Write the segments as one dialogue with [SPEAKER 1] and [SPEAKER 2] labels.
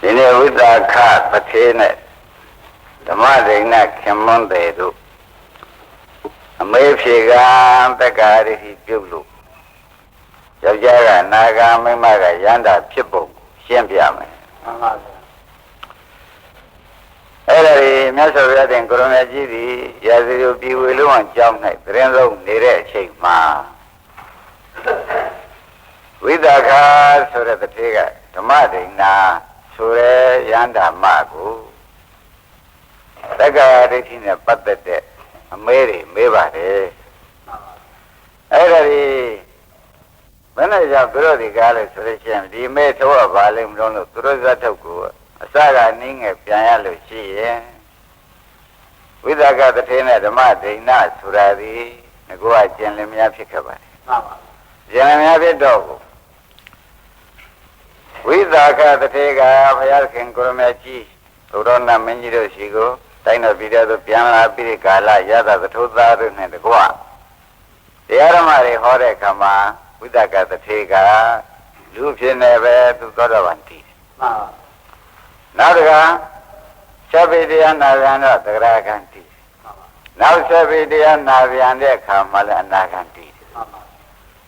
[SPEAKER 1] ဒီနေ့ဝိသခပထေနဲ့ဓမ္မဒိဏခင်မွန်းတယ်တို့အမေဖြေကတက္ကာရိပြုတ်လို့ယောက်ျားကနာဂာမိန်းမကရန္တာဖြစ်ပုံရှင်းပြမယ်မှန်ပါဗျာအဲ့ဒါကြီးမြတ်စွာဘုရားတင်ကိုရမကြီးသည်ရာဇဂိုပြည်ဝေလုံးအောင်ကြောင်း၌သတင်းလုံးနေတဲ့အချိန်မှာဝိသခဆိုတဲ့တတိကဓမ္မဒိဏဆိုရဲရန္တာမကိုတက္ကရာဒိဋ္ဌိနဲ့ပတ်သက်တဲ့အမဲတွေမေးပါတယ်အဲ့ဒါဒီဘယ်နဲ့ကြောင့်သူတို့ဒီကားလဲဆိုလို့ရှိရင်ဒီမဲတော့ဘာလဲမလို့သူတို့ဇတ်ထုတ်ကိုအစကနင်းငယ်ပြန်ရလို့ရှိရင်ဝိသကတထေနဲ့ဓမ္မဒိဏဆိုတာဒီငါကကျင်လင်များဖြစ်ခဲ့ပါတယ်မှန်ပါကျင်လင်များဖြစ်တော့ဝိသကတထေကဘုရားခင်ကိုရမကြီးသုရောဏမင်းကြီးတို့ရှိကိုတိုင်းတော်ပြည်တော်ပြန်လာပြီးကာလရသသထုသားတို့နဲ့တကွတရားဓမ္မတွေဟောတဲ့အခါမှာဝိသကတထေကလူဖြစ်နေပဲသူသောတော်ဗန်တည်တယ်မှန်ပါနောက်တကချက်ပိတရားနာပြန်တော့သဂရကံတည်မှန်ပါနောက်ချက်ပိတရားနာပြန်တဲ့အခါမှာလည်းအနာဂံတည်တယ်မှန်ပါ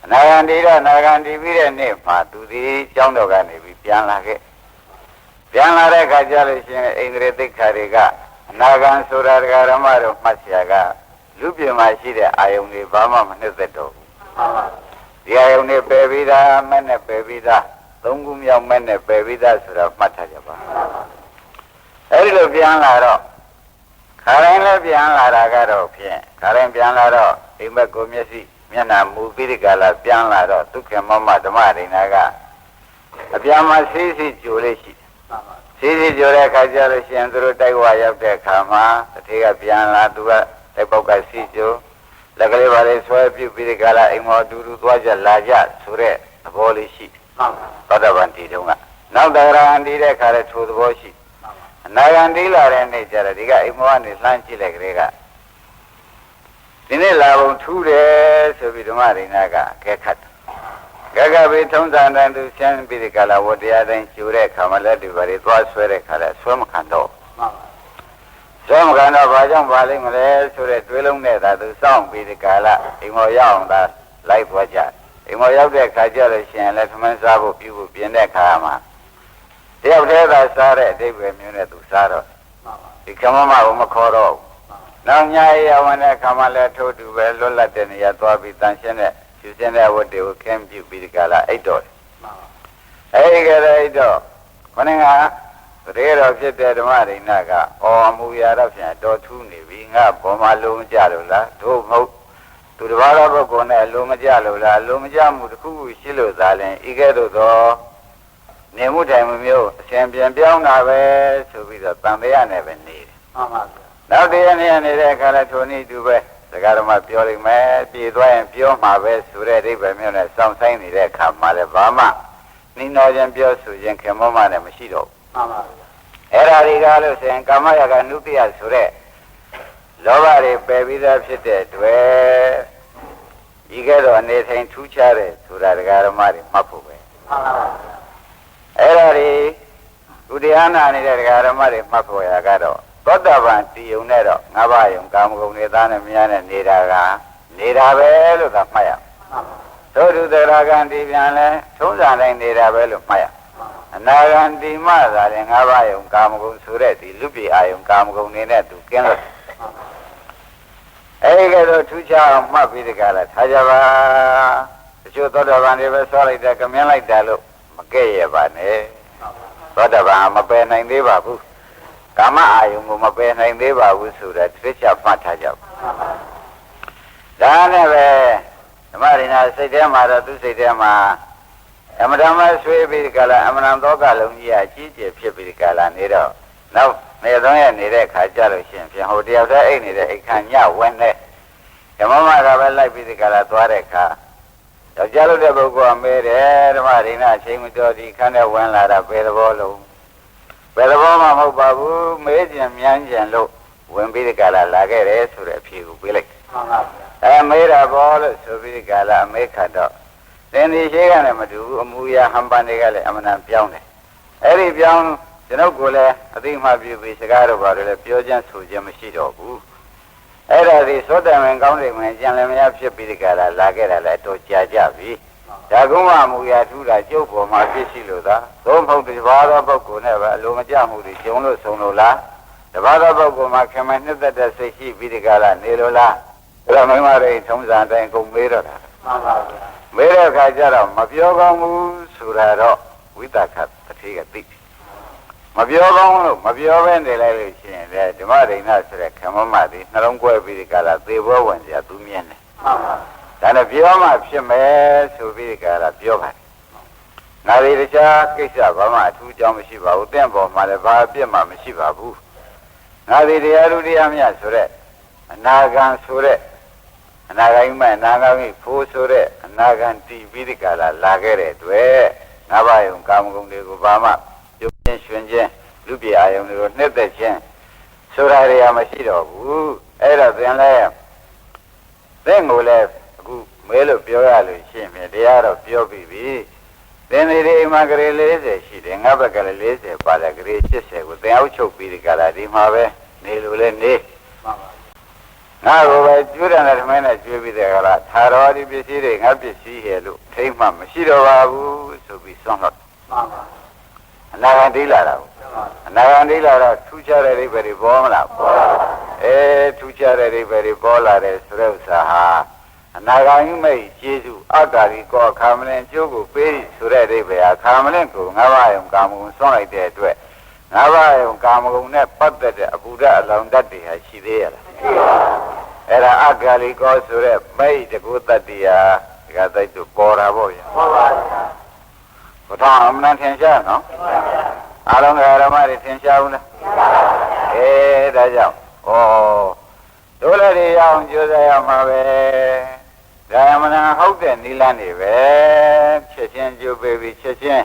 [SPEAKER 1] အနာဂံတည်တော့အနာဂံတည်ပြီးတဲ့နေ့မှာသူဒီကျောင်းတော်ကနေပြီးပြန်လာခဲ့ပြန်လာတဲ့အခါကျလို့ရှိရင်ဣန္ဒြေသိက္ခာတွေကအနာဂံဆိုတာတရားဓမ္မတို့မှတ်เสียကလူပြင်မှာရှိတဲ့အာယုန်တွေဘာမှမနှိမ့်သက်တော့ဘူးမှန်ပါဒီအာယုန်တွေပယ်ပြီးသားမဲ့နဲ့ပယ်ပြီးသားသုံးခုမြောက်မဲ့နဲ့ပယ်ပြီးသားဆိုတာမှတ်ထားကြပါအဲဒီလိုပြန်လာတော့ခါတိုင်းလည်းပြန်လာတာကတော့ဖြင့်ခါတိုင်းပြန်လာတော့အိမ်မက်ကိုမျက်စိမျက်နှာမူပြီးဒီကလာပြန်လာတော့ဒုက္ခမမဓမ္မဒိဏကအပြန်မှာစီးစီးကြိုလေးရှိစီးစီးကြိုတဲ့အခါကျလို့ရှိရင်သူတို့တိုက်ဝါရောက်တဲ့အခါမှာတထေကပြန်လာသူကတိုက်ပေါက်ကစီးကြိုလက်ကလေးပါလေးဆွဲပြုတ်ပြီးဒီကလာအိမ်မော်တူတူသွားကြလာကြဆိုတဲ့သဘောလေးရှိသောတပန်တီတုံးကနောက်တရာန်တီတဲ့အခါလည်းထိုသဘောရှိအနာဂံတီလာတဲ့နေ့ကျတော့ဒီကအိမ်မော်ကနေလှမ်းကြည့်လိုက်ကလေးကဒီနေ့လာပုံထူးတယ်ဆိုပြီးဓမ္မဒိဏကကဲခတ်ဂဂဗေထုံးစံတိုင်းသူရှင်းပြီးဒီကလာဝတရားတိုင်းကျူတဲ့ခါမှလည်းဒီပါရီသွားဆွဲတဲ့ခါလဲဆွဲမခံတော့ဆွဲမခံတော့ဘာကြောင့်ပါလိမ့်မလဲဆိုတဲ့တွေးလုံးနဲ့သာသူစောင့်ပြီးဒီကလာအိမ်မော်ရောက်အောင်သာလိုက်သွားကြအိမ်မော်ရောက်တဲ့ခါကျလို့ရှိရင်လည်းသမင်းစားဖို့ပြုဖို့ပြင်တဲ့ခါမှာတယောက်တည်းသာစားတဲ့အတိတ်ပဲမျိုးနဲ့သူစားတော့ဒီခမမကိုမခေါ်တော့ဘူးနောက်ညရဝင်တဲ့ခါမှလည်းထိုးတူပဲလွတ်လပ်တဲ့နေရာသွားပြီးတန်ရှင်းတဲ့ယူစင်းတဲ့ဝတ်တွေကိုခင်းပြုပြီးဒီကလာအိတ်တော်တယ်အဲဒီကလေးအိတ်တော်ခொနည်းကတရေတော်ဖြစ်တဲ့ဓမ္မဒိဏကအော်အမူအရာတော့ဖြင့်တော်ထူးနေပြီငါဘောမလုံးမကြလို့လားတို့မဟုတ်သူတစ်ပါးသောပုဂ္ဂိုလ်နဲ့အလုံးမကြလို့လားအလုံးမကြမှုတစ်ခုခုရှိလို့သာလင်ဤကဲ့သို့သောနေမှုတိုင်မှုမျိုးအရှင်ပြန်ပြောင်းတာပဲဆိုပြီးတော့တန်တရားနဲ့ပဲနေတယ်မှန်ပါဗျာနောက်တရားနဲ့နေတဲ့အခါလဲထိုနည်းတူပဲစကားဓမ္မပြောလိမ့်မယ်ပြည်သွားရင်ပြောမှာပဲဆိုတဲ့အိဗယ်မျိုးနဲ့စောင့်ဆိုင်နေတဲ့အခါမှာလည်းဘာမှနှီးနှောခြင်းပြောဆိုခြင်းခင်မမနဲ့မရှိတော့ဘူးမှန်ပါဗျာအဲ့ဒါတွေကလို့ဆိုရင်ကာမရာဂနုတ္တိယဆိုတဲ့လောဘတွေပယ်ပြီးသားဖြစ်တဲ့တွေ့ဒီကဲတော့အနေထိုင်ထူးခြားတဲ့ဆိုတာတရားဓမ္မတွေမှတ်ဖို့ပဲမှန်ပါဗျာအဲ့ဒါတွေသူတရားနာနေတဲ့တရားဓမ္မတွေမှတ်ဖို့ရကတော့သောတပန်တည်ုံနဲ့တော့ငါးပါးယုံကာမဂုဏ်တွေသားနဲ့မရနဲ့နေတာပဲလို့သာမှတ်ရသို့သူသရဂံတည်ပြန်လဲထုံးစံတိုင်းနေတာပဲလို့မှတ်ရအနာဂံတည်မှသာလည်းငါးပါးယုံကာမဂုဏ်ဆိုတဲ့ဒီလူပြေအာယုံကာမဂုဏ်တွေနဲ့သူကင်းလို့အဲဒီကတော့ထူးခြားအောင်မှတ်ပြီးဒီကလာထားကြပါတချို့သောတပန်တွေပဲဆောလိုက်တယ်ကမြင်လိုက်တယ်လို့မကဲ့ရပါနဲ့သောတပန်မပယ်နိုင်သေးပါဘူးကာမအာယုံကိုမပယ်နိုင်သေးပါဘူးဆိုတာသိချမှတ်ထားကြပါဒါနဲ့ပဲဓမ္မဒိဏစိတ်ထဲမှာတော့သူစိတ်ထဲမှာအမတမဆွေးပြီးကြလားအမနံသောကလုံးကြီးအကြီးကျယ်ဖြစ်ပြီးကြလားနေတော့နောက်နေသုံးရနေတဲ့ခါကြလို့ရှိရင်ပြန်ဟိုတယောက်တည်းအိတ်နေတဲ့အိတ်ခမ်းညဝင်တဲ့ဓမ္မမကပဲလိုက်ပြီးကြလားသွားတဲ့ခါယောက်ျားလို့တဲ့ပုဂ္ဂိုလ်ကမဲတယ်ဓမ္မဒိဏအချိန်မတော်ဒီခန်းထဲဝင်လာတာပဲသဘောလုံးဘယ်သဘောမှမဟုတ်ပါဘူးမဲကျင်မြန်းကျင်လို့ဝင်ပြီးဒီကလာခဲ့တယ်ဆိုတဲ့အဖြေကိုပေးလိုက်မှန်ပါဗျာမဲတာဘောလို့ဆိုပြီးဒီကလာအမဲခတ်တော့သင်ဒီရှိကလည်းမတူဘူးအမူအရာဟန်ပန်တွေကလည်းအမှန်တန်ပြောင်းတယ်အဲ့ဒီပြောင်း ကျွန်ုပ်ကိုလည်းအသိမှပြုပြီးစကားတော့ပါတယ်လေပြောချင်ဆိုခြင်းမရှိတော့ဘူးအဲ့ဒါဒီသောတမန်ကောင်းတယ်ဝင်ကြံလည်းမရဖြစ်ပြီးဒီကလာလာခဲ့တာလည်းတော့ကြာကြပြီဒါကုမမူရထူတာကျုပ်ပေါ်မှာပြည့်ရှိလို့သာသို့မဟုတ်ဒီဘာသောပုဂ္ဂိုလ်နဲ့ပဲအလိုမကျမှုတွေကျုံလို့ဆုံးလို့လားတဘာသောပုဂ္ဂိုလ်မှာခင်မနှစ်သက်တဲ့စိတ်ရှိပြီးဒီကလာနေလို့လားအဲ့တော့မိမတွေထုံးစံတိုင်းကုန်မေးတော့တာမှန်ပါဗျာမေးတဲ့အခါကျတော့မပြောကောင်းဘူးဆိုတာတော့ဝိသကတတိကသိမပြောကောင်းလို့မပြောဘဲနေလိုက်လို့ရှိရင်လေဓမ္မဒိဏဆိုတဲ့ခမမတွေနှလုံးကွဲပြီးဒီကလာသေဘောဝင်ကြသူမြင်တယ်မှန်ပါဒါနဲ့ပြောမှဖြစ်မယ်ဆိုပြီးဒီကလာပြောပါတယ်ငါဒီတခြားကိစ္စဘာမှအထူးကြောင်းမရှိပါဘူးတင့်ပေါ်မှာလည်းဘာအပြစ်မှမရှိပါဘူးငါဒီတရားလူတရားမြတ်ဆိုတဲ့အနာဂံဆိုတဲ့အနာဂိမ့်အနာဂိမ့်ဖိုးဆိုတဲ့အနာဂံတီးပြီးဒီကလာခဲ့တဲ့အတွက်ငါးပါးယုံကာမဂုဏ်တွေကိုဘာမှပြုခြင်းရှင်ခြင်းလူပြအာယုံတွေကိုနှစ်သက်ခြင်းဆိုတာတွေကမရှိတော့ဘူးအဲ့တော့သင်လည်းသင်ကိုလည်းအခုမဲလို့ပြောရလို့ရှိရင်တရားတော့ပြောပြီးပြီသင်ဒီအိမ်မှာကလေး40ရှိတယ်ငါဘက်ကလည်း40ပါတယ်ကလေး80ကိုသင်အောက်ချုပ်ပြီးဒီကလာဒီမှာပဲနေလို့လည်းနေမှန်ပါငါကိုပဲကျွေးတယ်နဲ့ထမင်းနဲ့ကျွေးပြီးတဲ့ကလာသာတော်ဒီပစ္စည်းတွေငါပစ္စည်းရဲ့လို့ထိမ့်မှမရှိတော့ပါဘူးဆိုပြီးဆွမ်းတော့မှန်ပါအနာဂံတိလာတာအနာဂံတိလာတော့ထူးခြားတဲ့အိဗယ်တွေပေါ်မလားပေါ်ပါထူးခြားတဲ့အိဗယ်တွေပေါ်လာတဲ့ဆိုတဲ့ဥစ္စာဟာအနာဂံမိတ်ကျေးဇူးအတ္တရီကောခါမလင်ကျိုးကိုပေးဆိုတဲ့အိဗယ်ဟာခါမလင်ကိုငါးပါးယုံကာမဂုဏ်ဆွမ်းလိုက်တဲ့အတွက်ငါးပါးယုံကာမဂုဏ်နဲ့ပတ်သက်တဲ့အဘူဒအလောင်းတတ်တွေဟာရှိသေးရလားရှိပါဘူးအဲ့ဒါအတ္တရီကောဆိုတဲ့မိတ်တကုတ္တတိဟာဒီကသိတူပေါ်တာပေါ့ဗျာပေါ်ပါဗျာဘုရားအမှန်ထင်ရှားနော်အားလုံးကဓမ္မတွေထင်ရှားဘူးလားဒါကြောင့်တို့လည်းတွေရအောင်ကြိုးစားရမှာပဲဒါမှမဟုတ်တဲ့နိလန်းတွေပဲချက်ချင်းကြိုးပေးပြီးချက်ချင်း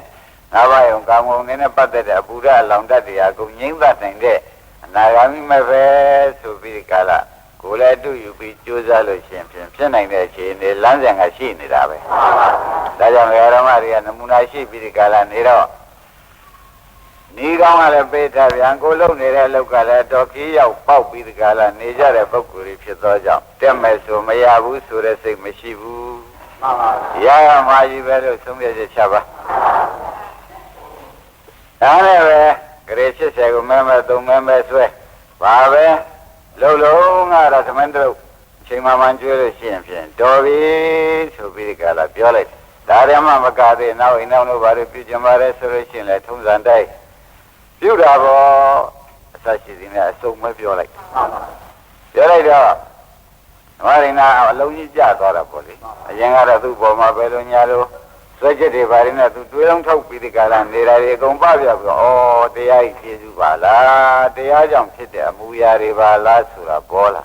[SPEAKER 1] ငါးပါးယုံကာမဂုဏ်နဲ့ပတ်သက်တဲ့အဘူဒအလောင်းတတ်တရားကိုငြိမ့်သက်နိုင်တဲ့အနာဂါမိမဲ့ပဲဆိုပြီးဒီကလာကိုယ်လည်းတူယူပြီးကြိုးစားလို့ရှိရင်ဖြစ်နိုင်တဲ့အခြေအနေလမ်းစဉ်ကရှိနေတာပဲဒါကြောင့်ဓမ္မတွေကနမူနာရှိပြီးဒီကလာနေတော့နေကောင်းကလည်းပေးထားပြန်ကိုလုံနေတဲ့အလောက်ကလည်းတော်ခီးရောက်ပေါက်ပြီးဒီကလာနေကြတဲ့ပုဂ္ဂိုလ်တွေဖြစ်သောကြောင့်တက်မယ်ဆိုမရဘူးဆိုတဲ့စိတ်မရှိဘူးမှန်ပါဗျာရမှာကြီးပဲလို့သုံးပြချက်ချပါဒါနဲ့ပဲဂရေ80ကိုမဲ3မဲဆွဲပါပဲလုံလုံးကတော့သမန္တရုပ်ချိန်မှန်ကျွေးလို့ရှိရင်ဖြင့်တော်ပြီဆိုပြီးဒီကလာပြောလိုက်ဒါရမမကသေးနောက်အိမ်နောက်တို့ဘာလို့ပြုကျင်ပါလဲဆိုလို့ရှိရင်လည်းထုံးစံတိုင်းပြုတာပေါ့အစရှိသည်နဲ့အစုံမပြောလိုက်ပြောလိုက်တော့ဓမ္မရင်းကအလုံးကြီးကြသွားတာပေါ့လေအရင်ကတော့သူ့ပေါ်မှာပဲလို့ညာလို့ဆွဲချက်တွေဘာတွေနဲ့သူတွေးလုံးထုတ်ပြီးဒီကလာနေတာတွေအကုန်ပပြပြီးတော့တရားကြီးကျေစုပါလားတရားကြောင့်ဖြစ်တဲ့အမူအရာတွေပါလားဆိုတာပေါ်လာ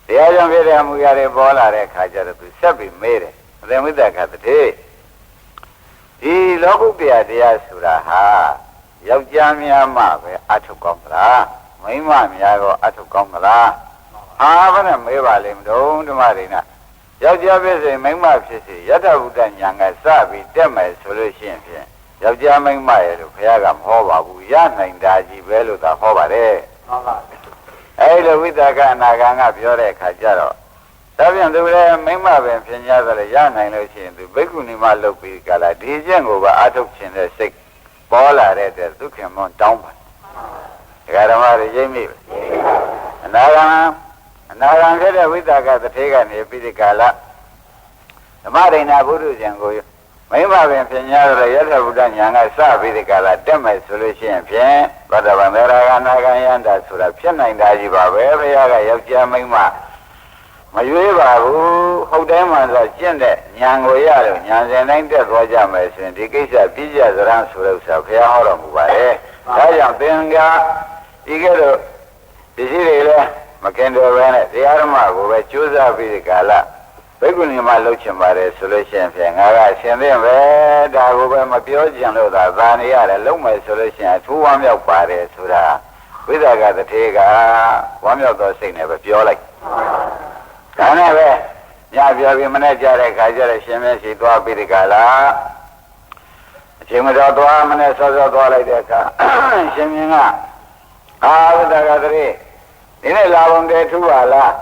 [SPEAKER 1] တရားကြောင့်ဖြစ်တဲ့အမူအရာတွေပေါ်လာတဲ့အခါကျတော့သူဆက်ပြီးမေးတယ်အသင်ဝိသကတည်းဒီလောကုတ္တရာတရားဆိုတာဟာယောက်ျားများမှပဲအထုတ်ကောင်းသလားမိန်းမများတော့အထုတ်ကောင်းသလားဘယ်နဲ့မေးပါလိမ့်မလို့ဓမ္မရိနာယောက်ျားဖြစ်စေမိန်းမဖြစ်စေယတ္ထဗုဒ္ဓညာကစပြီးတက်မယ်ဆိုလို့ရှိရင်ဖြင့်ယောက်ျားမိန်းမရဲ့လို့ဘုရားကမဟောပါဘူးရနိုင်တာကြီးပဲလို့သာဟောပါတယ်မှန်ပါအဲ့လိုဝိသကအနာဂံကပြောတဲ့အခါကျတော့ဒါပြန်သူလည်းမိမပင်ဖြစ်냐ဆိုလည်းရနိုင်လို့ရှိရင်သူဘိက္ခုနီမလုပ်ပြီးကြလားဒီကျင့်ကိုပဲအာထုတ်ခြင်းတဲ့စိတ်ပေါ်လာတဲ့အတွက်ဒုက္ခမွန်တောင်းပါဒကာဓမ္မတွေရိပ်မိပဲအနာဂံဖြစ်တဲ့ဝိသကတထေကနေပြီးဒီကလာဓမ္မဒိဏဘုဒ္ဓဇံကိုမိမပင်ဖြစ်냐ဆိုလည်းယထဗုဒ္ဓညာကစပြီးဒီကလာတက်မယ်ဆိုလို့ရှိရင်ဖြင့်သတ္တဗံသရဂနာဂံယန္တာဆိုတာဖြစ်နိုင်တာကြီးပါပဲဘုရားကယောက်ျားမိန်းမမရွေးပါဘူးဟုတ်တိုင်းမှဆိုကျင့်တဲ့ဉာဏ်ကိုရလို့ဉာဏ်စဉ်တိုင်းတက်သွားကြမယ်ဆိုရင်ဒီကိစ္စပြည့်ကြစရန်ဆိုတဲ့ဥစ္စာဘုရားဟောတော်မူပါတယ်ဒါကြောင့်သင်္ကာဒီကဲတော့ဒီရှိတွေလည်းမကင်တော်ပဲနဲ့တရားဓမ္မကိုပဲကြိုးစားပြီးဒီကာလဘိက္ခုနီမလှုပ်ချင်ပါတယ်ဆိုလို့ရှိရင်ဖြင့်ငါကရှင်သင့်ပဲဒါကိုပဲမပြောကြံလို့သာနေရတယ်လုံးမယ်ဆိုလို့ရှိရင်အထူးဝမ်းမြောက်ပါတယ်ဆိုတာဝိသကတထေကဝမ်းမြောက်သောစိတ်နဲ့ပဲပြောလိုက်ဒါနဲ့ပဲညပြောပြီးမနေ့ကြတဲ့ခါကျတော့ရှင်မင်းရှိသွားပြီးဒီကလာ ချိန်မတော်သွားမနဲ့ဆောဆောသွားလိုက်တဲ့အခါရှင်မြင်းကအာဝိတကတည်းဒီနေ့လာပုံတည်းထူပါလား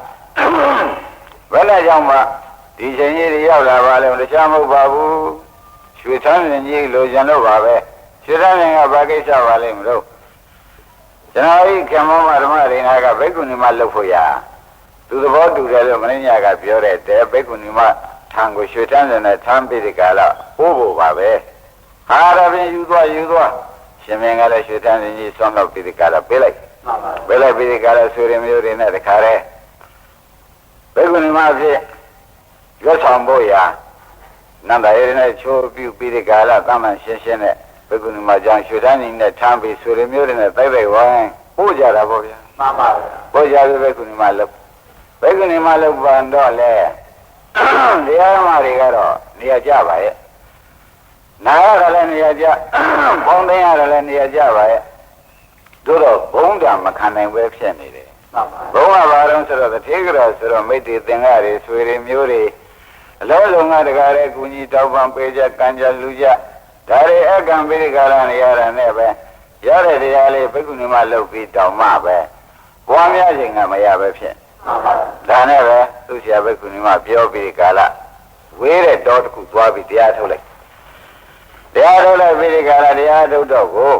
[SPEAKER 1] ဘယ်နဲ့ကြောင့်မှဒီချိန်ကြီးတွေရောက်လာပါလဲတခြားမဟုတ်ပါဘူးရွှေသန်းရင်ကြီးလိုချင်လို့ပါပဲရွှေသန်းရင်ကဘာကိစ္စပါလိမ့်မလို့ကျွန်တော်ဤခေမောမဓမ္မရိနာကဘိက္ခုနီမလှုပ်ဖို့ရသူသဘောတူတယ်လို့မင်းညာကပြောတဲ့တဲဘိက္ခုနီမထံကိုရွှေသန်းရင်နဲ့ထမ်းပြီးဒီကလာပို့ဖို့ပါပဲဟာရပင်ယူသွားရှင်မင်းကလည်းရွှေသန်းရင်ကြီးဆွမ်းတော့ပြီးဒီကလာပေးလိုက်ပေးလိုက်ပြီးဒီကလာဆွေရမျိုးတွေနဲ့တခါတည်းဘိက္ခုနီမဖြစ်ရွတ်ဆောင်ဖို့ရနန္ဒရေနဲ့ချိုးပြုပြီးဒီကလာတမန်ရှင်းရှင်းနဲ့ဘိက္ခုနီမကြောင့်ရွှေသန်းရင်နဲ့ထမ်းပြီးဆွေရမျိုးတွေနဲ့တိုက်ဝိုင်းပို့ကြတာပေါ့ဗျာမှန်ပါဗျာပို့ကြပြီးဘိက္ခုနီမလှုပ်ဘိက္ခုနီမလှုပ်ပန်တော့လေတရားဓမ္မတွေကတော့နေရာကြပါရဲ့နာရလည်းနေရာကြဘုံသိရလည်းနေရာကြပါရဲ့တို့တော့ဘုံတံမခံနိုင်ပဲဖြစ်နေတယ်ဘုံကဘာလို့ဆိုတော့သေကရဆိုတော့မိတ်တေသင်္ဃတွေဆွေတွေမျိုးတွေအလုံးစုံကတကားတဲ့ကုညီတောက်ပံပေးကြကံကြလူကြဒါတွေအကံပိရိကာရနေရတာနဲ့ပဲရတဲ့တရားလေးဘိက္ခုနီမလှုပ်ပြီးတောင်းမှပဲပွားများခြင်းကမရပဲဖြစ်ဒါနဲ့ပဲသူဆရာဘိက္ခုနီမပြောပြီးကာလဝေးတဲ့တောတစ်ခုသွားပြီးတရားထုတ်လိုက်ပြီးဒီကာလတရားထုတ်တော့ကို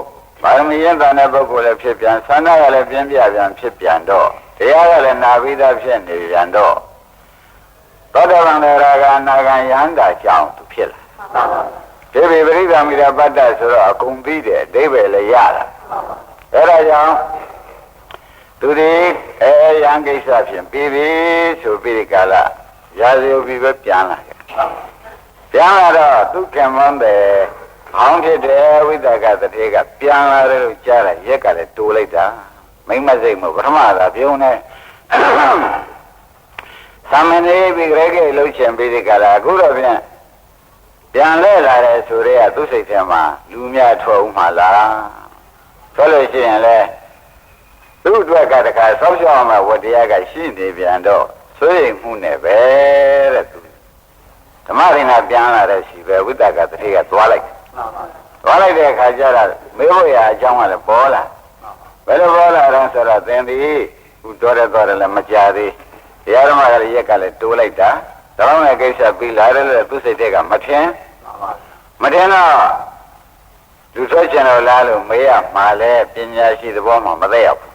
[SPEAKER 1] ပါရမီရင်တန်တဲ့ပုဂ္ဂိုလ်လည်းဖြစ်ပြန်ဆန္ဒကလည်းပြင်းပြပြန်ဖြစ်ပြန်တော့တရားကလည်းနာပြီးသားဖြစ်နေပြန်တော့သောတပန်ရာဂနာဂံယန္တာကြောင့်သူဖြစ်လာဒီပရိသမိရပတ္တဆိုတော့အကုန်ပြီးတယ်အဓိပ္ပာယ်လည်းရတာအဲဒါကြောင့်သူဒီယံကိစ္စဖြင့်ပြီးပြီဆိုပြီးဒီကာလရာဇယုပြီးပဲပြန်လာတယ်ပြန်လာတော့သူခင်မွန်းတယ်ဘောင်းဖြစ်တယ်ဝိသကတတိကပြန်လာတယ်လို့ကြားတယ်ရက်ကလည်းတိုးလိုက်တာမိမ့်မစိတ်မပထမသာပြုံးနေသမဏေပြီးကြဲကြဲလှုပ်ချင်ပြီးဒီကာလအခုတော့ပြန်လဲလာတယ်ဆိုရဲကသူ့စိတ်ထဲမှာလူများထွက်ဦးမှာလားဆိုလို့ရှိရင်လေသူ့အတွက်ကတခါဆောက်ရှောက်မှဝတရားကရှိနေပြန်တော့ဆွေးရိမ်မှုနဲ့ပဲတဲ့သူဓမ္မရိနာပြန်လာတဲ့ရှိပဲဝိတကတတိကသွားလိုက်တဲ့အခါကျတော့မေးဖို့ရအကြောင်းကလည်းပေါ်လာဘယ်လိုပေါ်လာတော့ဆိုတော့သင်သည်ဟိုတော်တယ်လည်းမကြသေးတရားဓမ္မကလည်းရက်ကလည်းတိုးလိုက်တာဒါမှမဟုတ်ကိစ္စပြီးလာတယ်လေသူစိတ်တွေကမထင်တော့လူထွက်ချင်တော့လားလို့မေးရမှာလဲပညာရှိသဘောမှမသိရောက်ဘူး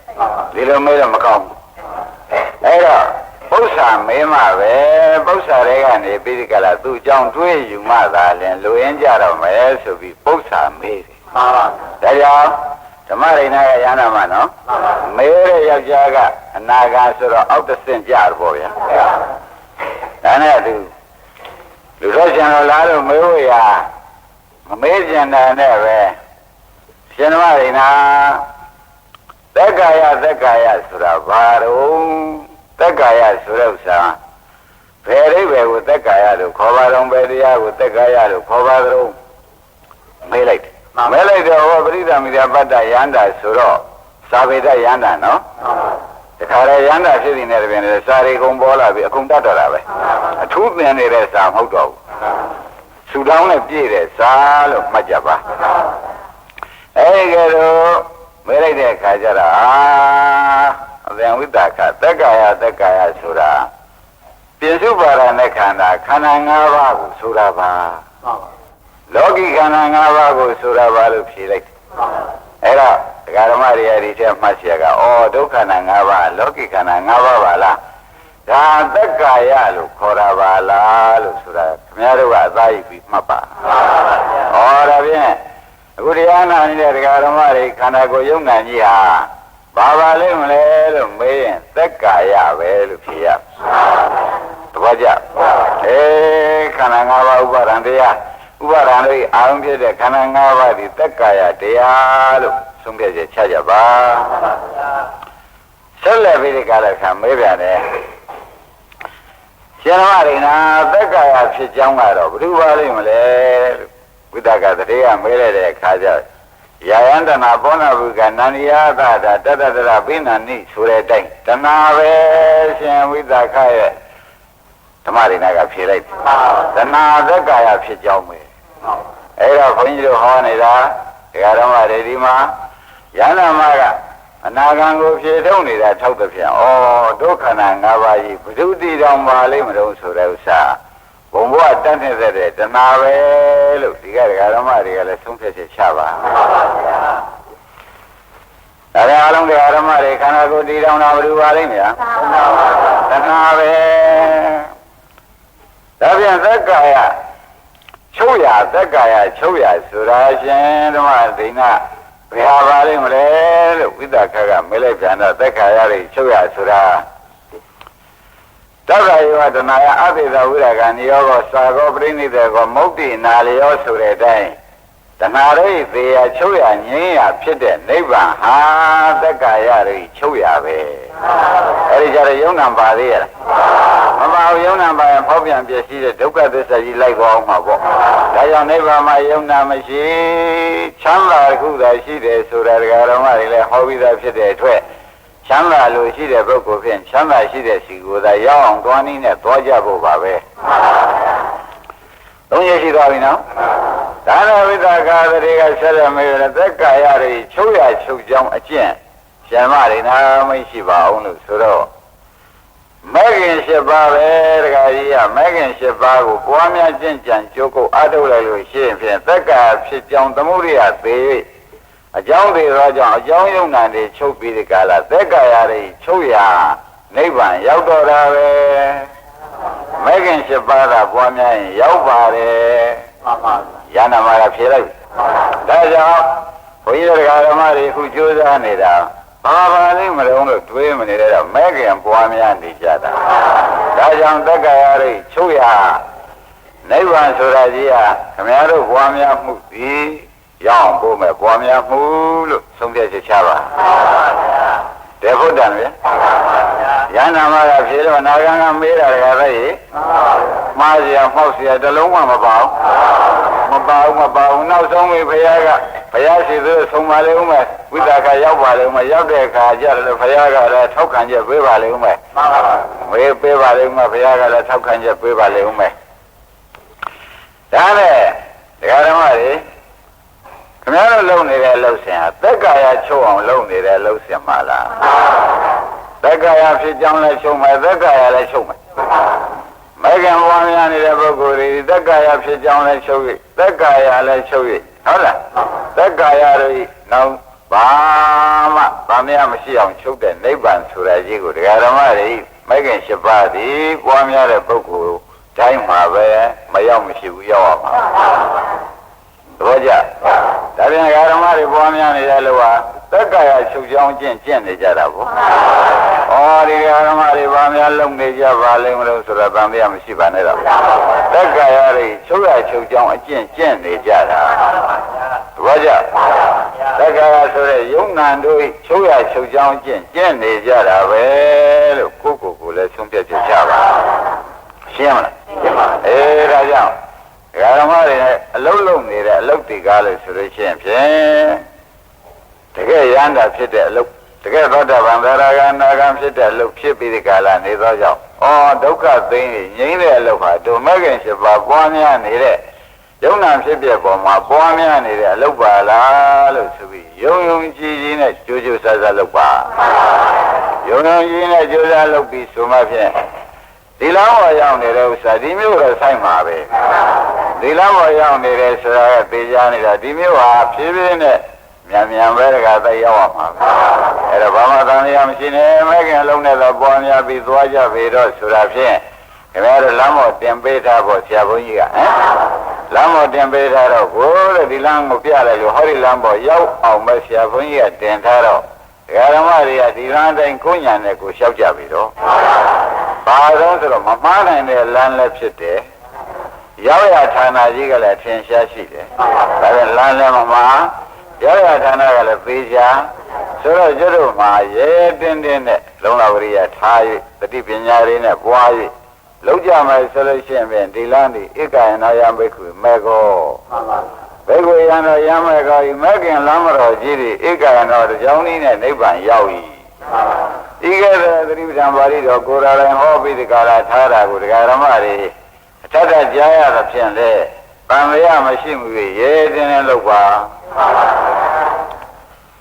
[SPEAKER 1] ဒီလိုမေးတော့မကောင်းဘူးအဲ့တော့ပု္ပ္ပာမေးမှပဲပု္ပ္ပာတွေကနေပြီးဒီကလာသူ့ကြောင့်တွေးယူမှသာလင်လူရင်းကြတော့မယ်ဆိုပြီးပု္ပ္ပာမေးတယ်ဒါကြောင့်ဓမ္မရိနာကရဟနာမနော်မေးတဲ့ယောက်ျားကအနာဂါဆိုတော့အောက်တစ်ဆင့်ကြတော့ပေါ့ဗျာဒါနဲ့သူလူတော်ကျန်တော်လားလို့မေးဖို့ရမမေးကျင်တာနဲ့ပဲရှင်ဓမ္မရိနာသက်ကာယဆိုတာဘာတော့သက်ကာယဆိုတဲ့ဥစ္စာဘယ်အိဗယ်ကိုသက်ကာယလို့ခေါ်ပါတော့ဘယ်တရားကိုသက်ကာယလို့ခေါ်ပါတော့မေးလိုက်တော့ဟောပရိသမိရပတ္တယန္တာဆိုတော့သာဝေဒယန္တာနော်တခါလေယန္တာဖြစ်နေတဲ့ပြင်လေစာရီကုံပေါ်လာပြီအကုန်တတ်တော့တာပဲအထူးသင်နေတဲ့စာမဟုတ်တော့ဘူးဆူတောင်းနဲ့ပြည့်တဲ့စာလို့မှတ်ကြပါအဲ့ဒီကတော့မေးလိုက်တဲ့အခါကျတော့အသင်ဝိတကသက်ကာယဆိုတာပိစုပါရနဲ့ခန္ဓာ၅ပါးကိုဆိုတာပါလောကီခန္ဓာ၅ပါးကိုဆိုတာပါလို့ဖြေလိုက်အဲ့တော့ဒကာဓမ္မတွေအဲ့ဒီထဲမှတ်เสียကဒုက္ခခန္ဓာ၅ပါးလောကီခန္ဓာ၅ပါးပါလားဒါသက်ကာယလို့ခေါ်တာပါလားလို့ဆိုတာခင်ဗျားတို့ကအသာယူပြီးမှတ်ပါဒါဖြင့်အခုတရားနာနေတဲ့ဒကာဓမ္မတွေခန္ဓာကိုယ်ယုံနာကြီးဟာဘာပါလိမ့်မလဲလို့မေးရင်သက်ကာယပဲလို့ဖြေရသဘောကျခန္ဓာ၅ပါးဥပါဒံတရားဥပါဒံတို့အာရုံဖြစ်တဲ့ခန္ဓာ၅ပါးဒီသက်ကာယတရားလို့ဆုံးဖြတ်ချက်ချကြပါဆက်လက်ပြီးဒီကလည်းခံမေးပြန်တယ်ရှင်တော်ရိနာသက်ကာယဖြစ်ကြောင်းကတော့ဘယ်သူပါလိမ့်မလဲဝိတကတရေကမေးလိုက်တဲ့အခါကျယာယန္တနာဘောနာဘုကနန္ဒီယသတာတတတရပိဏနိဆိုတဲ့အတိုင်းတဏှာပဲရှင်ဝိတကရဲ့ဓမ္မရိနာကဖြေလိုက်တဏှာသက်ကာယဖြစ်ကြောင်းပဲ အဲ့တော့ဘုန်းကြီးတို့ဟောနေတာတရားဓမ္မတွေဒီမှာယန္နာမကအနာဂံကိုဖြေထုတ်နေတာထောက်တဲ့ဖြင့်ဩဒုက္ခနာ၅ပါးကြီးဘုဒ္ဓတိတော်မှာလိမ့်မလို့ဆိုတဲ့ဥစ္စာဘုံဘဝတတ်နေတဲ့တဏှာပဲလို့ဒီကတရားဓမ္မတွေကလည်းသုံးဖြတ်ချက်ချပါဒါလည်းအလုံးတရားဓမ္မတွေခန္ဓာကိုယ်တည်တော်တာဘယ်လိုပါလိမ့်မလားတဏှာပဲဒါပြန်သက်ကာယချုပ်ရသက်ကာယချုပ်ရဆိုတာရှင်ဓမ္မဒိဏဘယ်ဟာပါလိမ့်မလဲလို့ဝိသခကမေးလိုက်ပြန်တော့သက်ကာယတွေချုပ်ရဆိုတာသက္ကာယောတဏှာယအဘိဓဝိရကနိယောဂောသာဂောပရိနိဒေကောမုတ်တိနာလျောဆိုတဲ့အတိုင်းတဏှာရိသေယချုပ်ရငြိမ်းရဖြစ်တဲ့နိဗ္ဗာန်ဟာသက္ကာယတွေချုပ်ရပဲအဲဒီကြတော့ယုံနာပါသေးရလားမပါဘူးယုံနာပါရင်ဖောက်ပြန်ပြည့်စည်တဲ့ဒုက္ခသစ္စာကြီးလိုက်သွားအောင်မှာပေါ့ဒါကြောင့်နိဗ္ဗာန်မှာယုံနာမရှိချမ်းသာတစ်ခုသာရှိတယ်ဆိုတာဒကာတော်မတွေလည်းဟောပြီးသားဖြစ်တဲ့အတွက်ချမ်းသာလို့ရှိတဲ့ပုဂ္ဂိုလ်ဖြင့်ချမ်းသာရှိတဲ့စီကိုယ်သာရောက်အောင်သွားနည်းနဲ့သွားကြဖို့ပါပဲသုံးရရှိသွားပြီနော်ဒါနဝိသကာတွေကဆက်ရမေးရသက်ကာယတွေချုပ်ရချုပ်ကြောင်းအကျင့်ရှင်မတွေနာမရှိပါအောင်လို့ဆိုတော့မဲခင်၈ပါးပဲတခါကြီးကမဲခင်၈ပါးကိုပွားများကျင့်ကြံကြိုးကုပ်အားထုတ်လိုက်လို့ရှိရင်ဖြင့်သက်ကာဖြစ်ကြောင်းသမုဒိယသေး၍အကြောင်းတွေသောကြောင့်အကြောင်းယုံနာတွေချုပ်ပြီးဒီကလာသက်ကာယတွေချုပ်ရနိဗ္ဗာန်ရောက်တော်တာပဲမဲခင်၈ပါးကပွားများရင်ရောက်ပါတယ်ယန္နာမကဖြေလိုက်ဒါကြောင့်ဘုန်းကြီးတို့ဓမ္မတွေအခုကြိုးစားနေတာဘာပါလိမ့်မလို့လို့တွေးမနေတဲ့တော့မဲခင်ပွားများနေကြတာဒါကြောင့်သက်ကာယတွေချုပ်ရနိဗ္ဗာန်ဆိုတာကြီးဟာခမည်းတော်ပွားများမှုသည်ရောက်ဖို့မဲ့ပွားများမှုလို့ဆုံးဖြတ်ချက်ချပါတေဖို့တန်ဗျယန္နာမကဖြေတော့နာဂံကမေးတာတခါတည်းမှားเสียမှောက်เสียတလုံးမှမပါဘူးနောက်ဆုံးပြီဘုရားရှိသူဆုံးပါလေဦးမယ်ဝိသကရောက်ပါလေဦးမယ်ရောက်တဲ့အခါကျတော့ဘုရားကလည်းထောက်ခံချက်ပေးပါလေဦးမယ်မေးပေးပါလေဦးမယ်ဘုရားကလည်းထောက်ခံချက်ပေးပါလေဦးမယ်ဒါနဲ့ဒကာဓမ္မတွေခင်ဗျားတို့လုံနေတဲ့လှုပ်ရှင်ဟာသက်ကာယချုပ်အောင်လုံနေတဲ့လှုပ်ရှင်မလားသက်ကာယဖြစ်ကြောင်းလည်းချုပ်မယ်သက်ကာယလည်းချုပ်မယ်မဲခင်ပွားများနေတဲ့ပုဂ္ဂိုလ်တွေသက်ကာယဖြစ်ကြောင်းလည်းချုပ်၍သက်ကာယလည်းချုပ်၍ဟုတ်လားသက်ကာယတွေနောက်ဘာမှဗာမရမရှိအောင်ချုပ်တဲ့နိဗ္ဗာန်ဆိုတာကြီးကိုဒကာဓမ္မတွေမဲခင်၈ပါးဒီပွားများတဲ့ပုဂ္ဂိုလ်တိုင်းမှာပဲမရောက်မရှိဘူးရောက်အောင်ပါတော့ကြဒါပြန်ဒကာဓမ္မတွေပွားများနေတဲ့လူဟာသက်ကာယချုပ်ကြောင်းကျင့်နေကြတာပေါ့ဩဒီဒကာဓမ္မတွေဗာများလုံနေကြပါလိမ့်မလို့ဆိုတော့ဗာမရမရှိပါနဲ့တော့သက်ကာယတွေချုပ်ကြောင်းအကျင့်နေကြတာတော့ကြသက်ကာယဆိုတဲ့ယုံနာတို့ချုပ်ကြောင်းကျင့်နေကြတာပဲလို့ကိုလည်းဆုံးဖြတ်ချက်ချပါရှင်းမလားရှင်းပါဒါကြောင့်ဓမ္မတွေအလုံးလုံးနေတဲ့အလုပ်တွေကားလို့ဆိုလို့ရှိရင်ဖြင့်တကယ်ရဟန္တာဖြစ်တဲ့အလုပ်တကယ်သောတာပန်သရဂံနာဂံဖြစ်တဲ့အလုပ်ဖြစ်ပြီးဒီကာလနေသောကြောင့်ဒုက္ခသိင်းငြိမ်းတဲ့အလုပ်ဟာဒုမဂ္ဂင်၈ပါးပွားများနေတဲ့ယုံနာဖြစ်ပြပေါ်မှာပွားများနေတဲ့အလုပ်ပါလားလို့ဆိုပြီးယုံကြည်နဲ့ကြိုးဆဆလုပ်ပါယုံကြည်နဲ့ကြိုးစားလုပ်ပြီးဆိုမှဖြင့်ဒီလမ်းပေါ်ရောက်နေတဲ့ဥစ္စာဒီမျိုးတော့ဆိုင်မှာပဲဒီလမ်းပေါ်ရောက်နေတယ်ဆိုတာကသိကြနေတာဒီမျိုးဟာဖြည်းဖြည်းနဲ့မြန်ပဲတကသိရောက်အောင်ပါအဲ့တော့ဘာမှတန်ရမရှိနဲ့မဲခင်လုံးနဲ့တော့ပေါ်များပြီးသွားကြပြီတော့ဆိုတာဖြင့်ခင်ဗျားတို့လမ်းပေါ်တင်ပေးထားဖို့ဆရာဘုန်းကြီးကလမ်းပေါ်တင်ပေးထားတော့ကိုတဲ့ဒီလမ်းကိုပြလိုက်လို့ဟောဒီလမ်းပေါ်ရောက်အောင်ပဲဆရာဘုန်းကြီးကတင်ထားတော့ဒကာဓမ္မတွေကဒီလမ်းတိုင်းကိုညာနဲ့ကိုလျှောက်ကြပြီတော့ဘာလို့ဆိုတော့မမှားနိုင်တဲ့လမ်းလည်းဖြစ်တယ်ရောက်ရဌာနကြီးကလည်းထင်ရှားရှိတယ်ဒါပေမဲ့လမ်းလည်းမမှားရောက်ရဌာနကလည်းပေးချာဆိုတော့ကျွတ်တို့မှာရဲတင်းနဲ့လုံလဝရိယထား၍တတိပညာတွေနဲ့ပွား၍လောက်ကြမယ်ဆိုလို့ရှိရင်ဒီလမ်းဒီဧကယနာယဘိက္ခုမေကောဘိက္ခုယံတော်ယံမေကောဤမေခင်လမ်းမတော်ကြီးတွေဧကယနာတော်ကြောင်းနည်းနဲ့နိဗ္ဗာန်ရောက်၏ဤကဲ့သို့သတိပဋ္ဌာန်ပါဠိတော်ကိုယ်တော်တိုင်ဟောပြီးဒီကာလထားတာကိုဒကာဓမ္မတွေအထက်ထကြားရသဖြင့်လေ တန်လျာမရှိမှုရဲတင်းနဲ့လောက်ပါ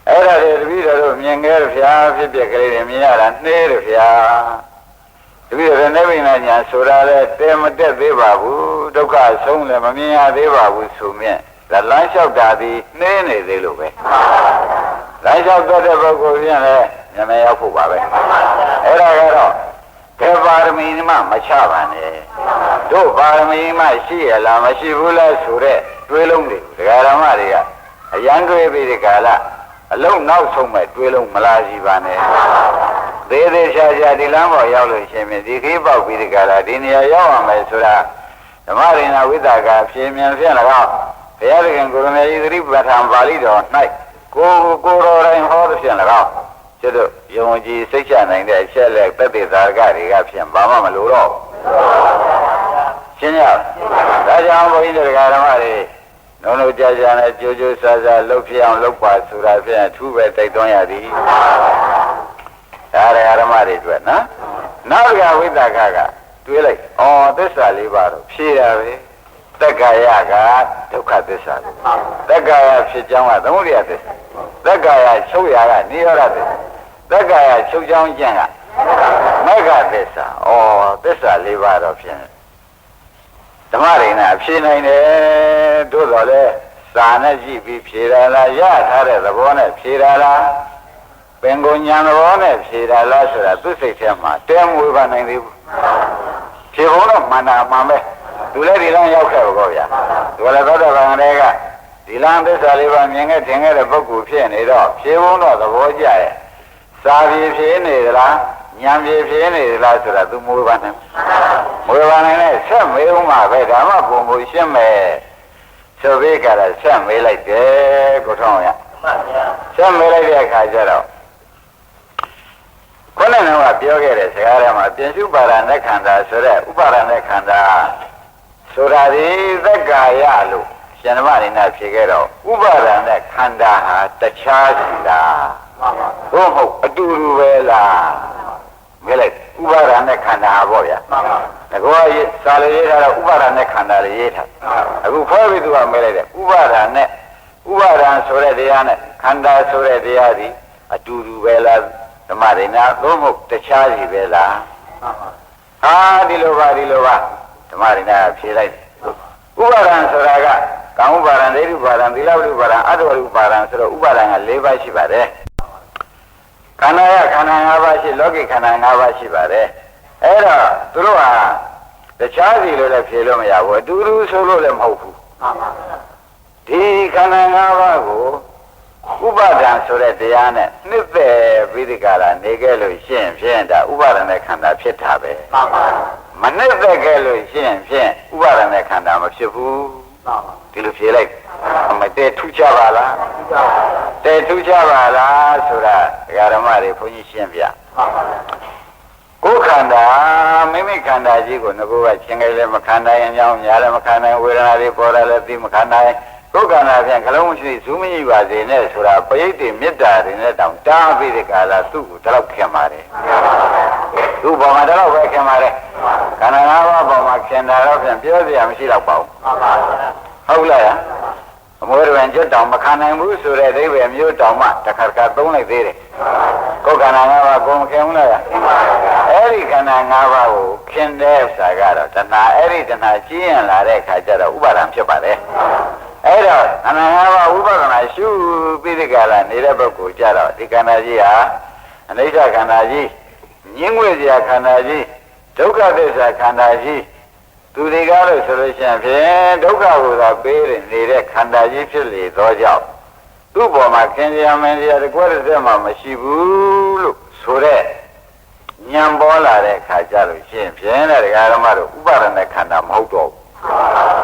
[SPEAKER 1] အဲ့ဒါတွေတပည့်တော်တို့မြင်ခဲ့ရဖျားဖြစ်ဖြစ်ကလေးတွေမြင်ရတာနှဲတယ်ဖျားတပည့်တော်နေပိညာညာဆိုတာလဲတဲမတက်သေးပါဘူးဒုက္ခဆုံးလည်းမမြင်ရသေးပါဘူးဆိုမြင်ဒါလမ်းလျှောက်တာဒီနှဲနေသေးလို့ပဲလမ်းလျှောက်တဲ့ပုဂ္ဂိုလ်ပြန်လဲဉာဏ်ရောက်ဖို့ပါပဲအဲ့ဒါကတော့ခေပါရမီမှမချပါနဲ့တို့ပါရမီမှရှိရလားမရှိဘူးလားဆိုတဲ့တွေးလုံးတွေဒကာဓမ္မတွေကအရန်တွေးပြီးဒီကာလအလုံးနောက်ဆုံးမဲ့တွေးလုံးမလားစီပါနဲ့သေးသေးချာချာဒီလမ်းပေါ်ရောက်လို့ရှင်မြင်ဒီခေးပေါက်ပြီးဒီကာလဒီနေရာရောက်အောင်မယ်ဆိုတာဓမ္မရိဏဝိသကာဖြေမြင်ဖြင့်၎င်းဘုရားသခင်ကိုရမေဤသတိပဋ္ဌာန်ပါဠိတော်၌ကိုတော်တိုင်းဟောသည်ဖြင့်၎င်းကျတော့ယုံကြည်စိတ်ချနိုင်တဲ့အချက်လက်သက်သေသာရကတွေကဖြင့်ဘာမှမလိုတော့ရှင်းရဒါကြောင့်ဘုန်းကြီးတို့ဓမ္မတွေနှုံနှုတ်ကြကြနဲ့ကြိုးကြိုးစားစားလှုပ်ဖြစ်အောင်လုပ်ပါဆိုတာဖြင့်အထူးပဲတိုက်တွန်းရသည်ဒါရဓမ္မတွေတွေ့နော်နောက်ကဝိသကကတွေးလိုက်ဩသစ္စာလေးပါတော့ဖြေတာပဲတက္ကာယကဒုက္ခသစ္စာတက္ကာယဖြစ်ကြောင်းကသမုဒယသစ္စာတက္ကာယချုပ်ရာကနိရောဓသစ္စာတက္ကာယချုပ်ကြောင်းကျင့်ကမဂ္ဂသစ္စာဩသစ္စာလေးပါတော့ဖြင့်ဓမ္မရိဏဖြေနိုင်တယ်တို့တော်လဲစာနဲ့ကြည့်ပြီးဖြေရလားရထားတဲ့သဘောနဲ့ဖြေရလားပင်ကိုညာသဘောနဲ့ဖြေရလားဆိုတာသူစိတ်ထဲမှာတဲမွေးပါနိုင်သေးဘူးဖြေဖို့တော့မှန်တာမှန်ပဲသူလည်းဒီလမ်းရောက်ခဲ့ပါဗျာသူလည်းသောတာပန်တွေကဒီလမ်းသစ္စာလေးပါမြင်ခဲ့ထင်ခဲ့တဲ့ပုဂ္ဂိုလ်ဖြစ်နေတော့ဖြေဖို့တော့သဘောကျရဲ့စာပြေဖြေနေသလားဉာဏ်ပြေဖြေနေသလားဆိုတာသူမွေးပါနိုင်မွေးပါနိုင်တဲ့ဆက်မေးဦးမှာပဲဒါမှပုံပုံရှင်းမယ်ဆိုပြီးကြတာဆက်မေးလိုက်တယ်ကိုထောင်းရဆက်မေးလိုက်တဲ့အခါကျတော့ခုနကပြောခဲ့တဲ့စကားထဲမှာပြင်စုပါရณะခန္ဓာဆိုတဲ့ဥပါရณะခန္ဓာဆိုတာဒီသက္ကာယလို့ရှင်ဓမ္မရိဏဖြေခဲ့တော့ဥပါရณะခန္ဓာဟာတခြားစီလားဘုဟုတ်အတူတူပဲလားမဲလိုက်ဥပါရณะခန္ဓာပေါ့ဗျာငါကစာလေးရေးထားတော့ဥပါရณะခန္ဓာလေးရေးထားအခုဖောပြီးသူကမဲလိုက်တယ်ဥပါရณะဥပါရံဆိုတဲ့တရားနဲ့ခန္ဓာဆိုတဲ့တရားဒီအတူတူပဲလားဓမ္မရိဏသို့မဟုတ်တခြားစီပဲလားဒီလိုပါဓမ္မရိဏဖြေလိုက်ဥပါရံဆိုတာကကာမဥပါရံဒိဋ္ဌိဥပါရံသီလဥပါရံအတ္တဥပါရံဆိုတော့ဥပါရံက၄ပါးရှိပါတယ်ခန္ဓာရခန္ဓာ၅ပါးရှိလောကိခန္ဓာ၅ပါးရှိပါတယ်အဲ့တော့သူတို့ဟာတခြားစီလို့လည်းဖြေလို့မရဘူးအတူတူဆိုလို့လည်းမဟုတ်ဘူးဒီခန္ဓာ၅ပါးကိုဥပါဒံဆိုတဲ့တရားနဲ့နှစ်သက်ပြီးဒီကလာနေခဲ့လို့ရှင်းဖြင့်ဒါဥပါဒณะခန္ဓာဖြစ်တာပဲမနှစ်သက်ခဲ့လို့ရှင်းဖြင့်ဥပါဒณะခန္ဓာမဖြစ်ဘူးဒီလိုဖြေလိုက်မတည့်ထူးခြားပါလားတည့်ထူးခြားပါလားဆိုတာဓမ္မတွေဘုန်းကြီးရှင်းပြကိုယ်ခန္ဓာမိမိခန္ဓာကြီးကိုငကိုကချင်းကလေးလည်းမခံနိုင်ရင်ကြောင်းညာလည်းမခံနိုင်ဝေဒနာတွေပေါ်လာလည်းသိမခံနိုင်ကိုယ်ခန္ဓာဖြင့်ခလုံးမရှိဇူးမရှိပါစေနဲ့ဆိုတာပရိသေမေတ္တာတွေနဲ့တောင်တားပြီးတဲ့ကာလသူ့ကိုတလောက်ခင်ပါတယ်သူ့ဘောမှာတလောက်ပဲခင်ပါတယ်ခန္ဓာ၅ပါးဘောမှာခင်တာတော့ဖြင့်ပြောစရာမရှိတော့ပါဘူးဟုတ်လားအမွေးဝင်ကျွတ်တောင်မခံနိုင်ဘူးဆိုတဲ့အိဗယ်မျိုးတောင်မှတစ်ခါသုံးလိုက်သေးတယ်ကိုယ်ခန္ဓာ၅ပါးကိုမခင်ဘူးလားအဲ့ဒီခန္ဓာ၅ပါးကိုခင်တဲ့ဥစ္စာကတော့တဏှာအဲ့ဒီတဏှာကြီးရင်လာတဲ့အခါကျတော့ဥပါဒံဖြစ်ပါတယ်အဲ့တော့ခန္ဓာ၅ပါးဥပါဒနာရှုပြီးဒီကလာနေတဲ့ပုဂ္ဂိုလ်ကြတော့ဒီခန္ဓာကြီးဟာအနိစ္စခန္ဓာကြီးညင်းငွေစရာခန္ဓာကြီးဒုက္ခသစ္စာခန္ဓာကြီးသူတွေကားလို့ဆိုလို့ရှိရင်ဖြင့်ဒုက္ခကိုသာပေးနေတဲ့ခန္ဓာကြီးဖြစ်လေသောကြောင့်သူ့ပေါ်မှာခင်ဗျာမင်းတရားတကွက်တစ်စက်မှမရှိဘူးလို့ဆိုတဲ့ဉာဏ်ပေါ်လာတဲ့အခါကျလို့ရှိရင်ဖြင့်တဲ့ဓမ္မတို့ဥပါဒณะခန္ဓာမဟုတ်တော့ဘူး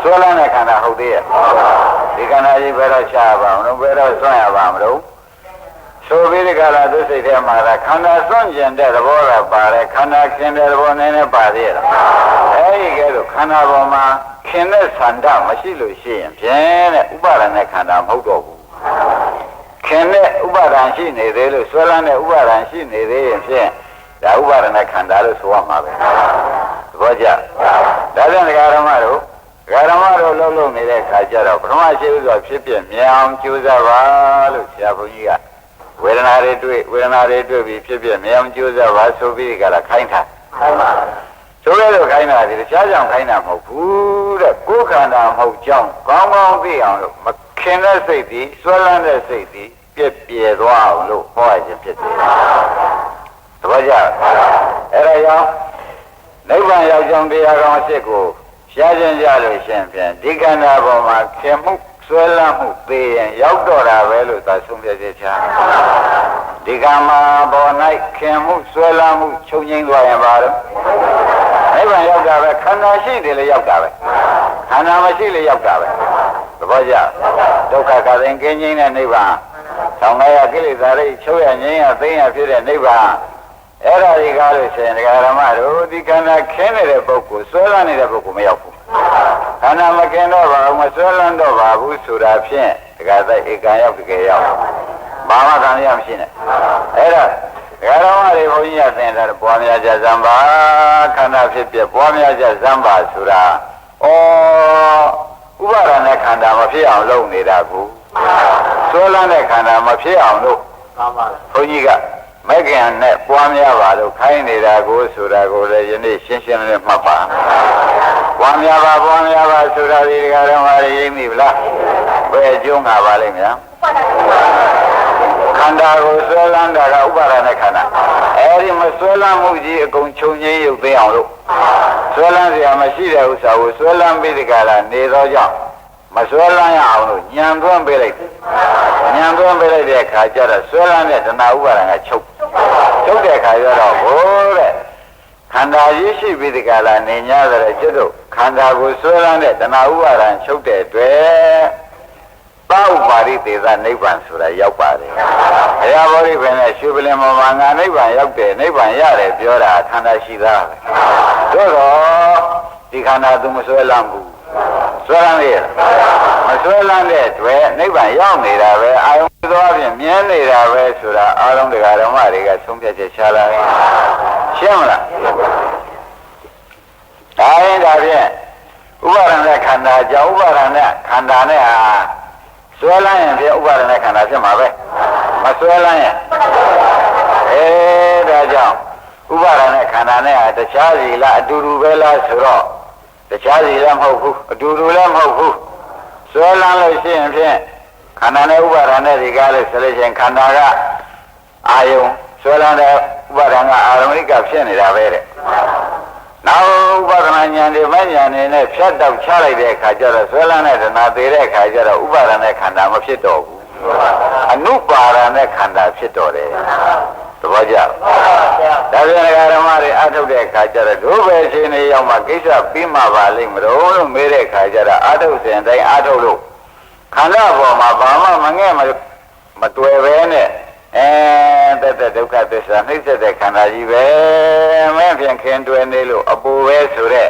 [SPEAKER 1] ဆွဲလန်းတဲ့ခန္ဓာဟုတ်သေးရဲ့ဒီခန္ဓာကြီးဘယ်တော့ချပါမလို့ဘယ်တော့ဆွမ်းရပါမလို့ဆိုပြီးဒီကလာသူစိတ်ထဲမှာခန္ဓာစွန့်ကျင်တဲ့သဘောကပါတယ်ခန္ဓာခင်တဲ့သဘောနည်းနည်းပါသေးရဲ့အဲဒီကဲလို့ခန္ဓာပေါ်မှာခင်တဲ့ဆန္ဒမရှိလို့ရှိရင်ဖြင့်တဲ့ဥပါဒณะခန္ဓာမဟုတ်တော့ဘူးခင်တဲ့ဥပါဒံရှိနေသေးလို့ဆွဲလန်းတဲ့ဥပါဒံရှိနေသေးရင်ဖြင့်ဒါဥပါဒณะခန္ဓာလို့ဆိုရမှာပဲသဘောကျဒါကြောင့်ဓမ္မတို့ ဂရမတို့လုံးလုံးနေတဲ့ခါကျတော့ပထမရှိဥစွာဖြစ်ပြမြင်အောင်ကြိုးစားပါလို့ဆရာဘုန်းကြီးကဝေဒနာတွေတွေ့ပြီးဖြစ်ပြမြင်အောင်ကြိုးစားပါဆိုပြီးကြတာခိုင်းတာခိုင်းပါဆိုရဲလို့ခိုင်းတာဒီတခြားကြောင့်ခိုင်းတာမဟုတ်ဘူးတဲ့ကိုယ်ခန္ဓာမဟုတ်ကြောင်းကောင်းကောင်းသိအောင်လို့မခင်တဲ့စိတ်ဒီဆွဲလန်းတဲ့စိတ်ဒီပြည့်ပြည့်သွားအောင်လို့ဟောရခြင်းဖြစ်တယ်သဘောကျအဲ့ဒါကြောင့်နိဗ္ဗာန်ရောက်ကြောင်းတရားကောင်းအစ်ကိုရှားခြင်းကြလို့ရှင်ဖြင့်ဒီခန္ဓာပေါ်မှာခင်မှုဆွဲလန်းမှုသိရင်ရောက်တော့တာပဲလို့သာဆုံးဖြတ်ချက်ချဒီကံမှာပေါ်၌ခင်မှုဆွဲလန်းမှုချုပ်ငြိမ်းသွားရင်ပါတော့နိဗ္ဗာန်ရောက်တာပဲခန္ဓာရှိတယ်လေရောက်တာပဲခန္ဓာမရှိလေရောက်တာပဲသဘောကျဒုက္ခကရင်ကင်းငြိမ်းတဲ့နိဗ္ဗာန်ဆောင်ရကိလေသာတွေချုပ်ရငြိမ်းရသိရဖြစ်တဲ့နိဗ္ဗာန်အဲ့ဒါဒီကားလို့ဆိုရင်ဒကာဓမ္မတို့ဒီခန္ဓာခင်းနေတဲ့ပုဂ္ဂိုလ်ဆွဲလန်းနေတဲ့ပုဂ္ဂိုလ်မရောက်ဘူးခန္ဓာမခင်းတော့ပါဘူးမဆွဲလန်းတော့ပါဘူးဆိုတာဖြင့်ဒကာသက်ဧကံရောက်တကယ်ရောက်ဘာမှခံရမရှိနဲ့အဲ့ဒါဒကာဓမ္မတွေဘုန်းကြီးကသင်တာပွားများကြဇံပါခန္ဓာဖြစ်ပြပွားများကြဇံပါဆိုတာဥပါဒณะခန္ဓာမဖြစ်အောင်လုပ်နေတာကိုဆွဲလန်းတဲ့ခန္ဓာမဖြစ်အောင်လို့ဘုန်းကြီးကမဂ္ဂင်နဲ့ပွားများပါလို့ခိုင်းနေတာကိုဆိုတာကိုလည်းယနေ့ရှင်းရှင်းလင်းလင်းမှတ်ပါပွားများပါဆိုတာဒီကရမရင်းမိဗလားဘယ်အကျိုးငါပါလိမ့်မယ်ခန္ဓာကိုဆွဲလန်းတာကဥပါဒณะခန္ဓာအဲဒီမဆွဲလန်းမှုကြီးအကုန်ချုပ်ငြိမ်းရုပ်သိအောင်လို့ဆွဲလန်းစရာမရှိတဲ့ဥစ္စာကိုဆွဲလန်းပြီးဒီကလာနေသောကြောင့်မဆွဲလန်းရအောင်လို့ညံသွန်းပေးလိုက်ညံသွန်းပေးလိုက်တဲ့အခါကျတော့ဆွဲလန်းတဲ့တဏှာဥပါဒณะကချုပ်တဲ့အခါကျတော့ဟိုးတဲ့ခန္ဓာကြီးရှိပြီးဒီကလာနေ냐တဲ့ကျွတ်တို့ခန္ဓာကိုဆွဲလန်းတဲ့တဏှာဥပါဒณะချုပ်တဲ့အတွက်သောဥပါရိသေသနိဗ္ဗာန်ဆိုတာရောက်ပါတယ်ဘုရားဗောဓိပင်နဲ့ရွှေပလင်ပေါ်မှာငါနိဗ္ဗာန်ရောက်တယ်နိဗ္ဗာန်ရတယ်ပြောတာခန္ဓာရှိသားပဲသို့တော့ဒီခန္ဓာသူမဆွဲလန်းဘူးဆွဲလန်းလေမဆွဲလန်းတဲ့အတွက်နိဗ္ဗာန်ရောက်နေတာပဲအာယုံသွားဖြင့်မြင်နေတာပဲဆိုတာအာရုံတရားဓမ္မတွေကဆုံးဖြတ်ချက်ချလာတယ်ရှင်းမလားဒါရင်ဒါဖြင့်ဥပါဒณะခန္ဓာကြောင့်ဥပါဒณะခန္ဓာနဲ့ဟာဆွဲလန်းရင်ဖြင့်ဥပါဒณะခန္ဓာဖြစ်မှာပဲမဆွဲလန်းရင်ဒါကြောင့်ဥပါဒณะခန္ဓာနဲ့ဟာတခြားစီလားအတူတူပဲလားဆိုတော့တခြားစီလည်းမဟုတ်ဘူးအတူတူလည်းမဟုတ်ဘူးဆွဲလန်းလို့ရှိရင်ဖြင့်ခန္ဓာနဲ့ဥပါဒณะတွေကားလို့ဆိုလို့ရှိရင်ခန္ဓာကအာယုံဆွဲလန်းတဲ့ဥပါဒณะအာရမဏိကဖြစ်နေတာပဲတဲ့နောက်ဥပါဒနာဉာဏ်တွေမဉာဏ်တွေနဲ့ဖြတ်တောက်ချလိုက်တဲ့အခါကျတော့ဆွဲလန်းတဲ့တဏှာသေးတဲ့အခါကျတော့ဥပါဒณะခန္ဓာမဖြစ်တော့ဘူးအနုပါဒณะခန္ဓာဖြစ်တော့တယ်သဘောကျလားဒါပြန်ဓမ္မတွေအထုတ်တဲ့အခါကျတော့ဒုဘယ်ရှင်တွေရောက်မှကိစ္စပြီးမှပါလိမ့်မလို့မေးတဲ့အခါကျတော့အထုတ်စဉ်တိုင်းအထုတ်လို့ခန္ဓာပေါ်မှာဘာမှမငဲ့မတွေ့ပဲနဲ့တဒုက္ခသစ္စာနှိစ္စတဲ့ခန္ဓာကြီးပဲမင်းဖြင့်ခင်တွယ်နေလို့အပူပဲဆိုတဲ့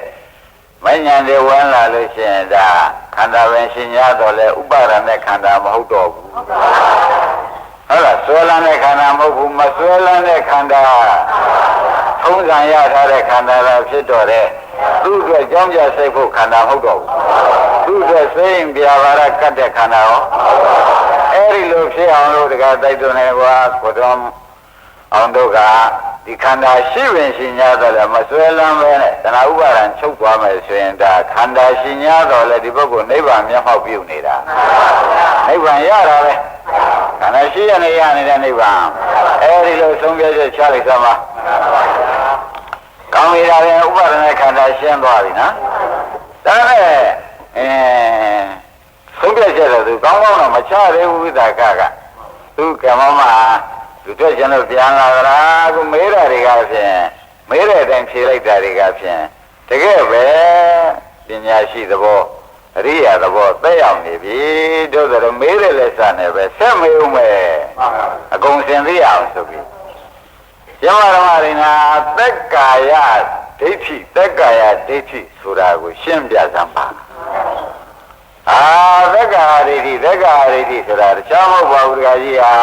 [SPEAKER 1] မဉ္ဇဉ်တွေဝင်လာလို့ရှိရင်ဒါခန္ဓာပဲရှင်ရတော့လေဥပါဒณะခန္ဓာမဟုတ်တော့ဘူးဟုတ်လားဆွဲလန်းတဲ့ခန္ဓာမဟုတ်ဘူးမဆွဲလန်းတဲ့ခန္ဓာထုံးစံရထားတဲ့ခန္ဓာသာဖြစ်တော့တယ်သူ့အတွက်ကြောင်းကြစိတ်ဖို့ခန္ဓာမဟုတ်တော့ဘူးသူ့အတွက်စိတ်ပြာပါရကတ်တဲ့ခန္ဓာရောအဲ့ဒီလိုဖြစ်အောင်လို့တကယ်တိုက်တွန်းနေကွာကိုတော်အောင်တို့ကဒီခန္ဓာရှိပင်ရှိ냐တော့လည်းမဆွဲလန်းပဲနဲ့တဏှာဥပါဒံချုပ်သွားမယ်ဆိုရင်ဒါခန္ဓာရှိ냐တော့လည်းဒီပုဂ္ဂိုလ်နိဗ္ဗာန်မျက်မှောက်ပြုနေတာနိဗ္ဗာန်ရတာပဲခန္ဓာရှိရနေတဲ့နိဗ္ဗာန်အဲ့ဒီလိုဆုံးဖြတ်ချက်ချလိုက်သမှာကောင်းပြီဒါပြန်ဥပါဒณะခန္ဓာရှင်းသွားပြီနော်ဒါနဲ့ဆုံးဖြတ်ချက်တော့သူကောင်းကောင်းတော့မချသေးဘူးဝိသကကသူကမ္မမှာသူတွေ့ကျင်လို့ပြန်လာကြတာအခုမေးတာတွေကဖြင့်မေးတဲ့အတိုင်းဖြေလိုက်တာတွေကဖြင့်တကယ်ပဲပညာရှိသဘောအရိယာသဘောသက်ရောက်နေပြီတို့ဆိုမေးတဲ့လက်စနဲ့ပဲဆက်မေးဦးမယ်အကုန်စင်သိအောင်ဆိုပြီးယမဓမ္မရိနာသက်ကာယဒိဋ္ဌိသက်ကာယဒိဋ္ဌိဆိုတာကိုရှင်းပြစမ်းပါသက်ကာယဒိဋ္ဌိသက်ကာယဒိဋ္ဌိဆိုတာတခြားမဟုတ်ပါဘူးတခါကြီးဟာ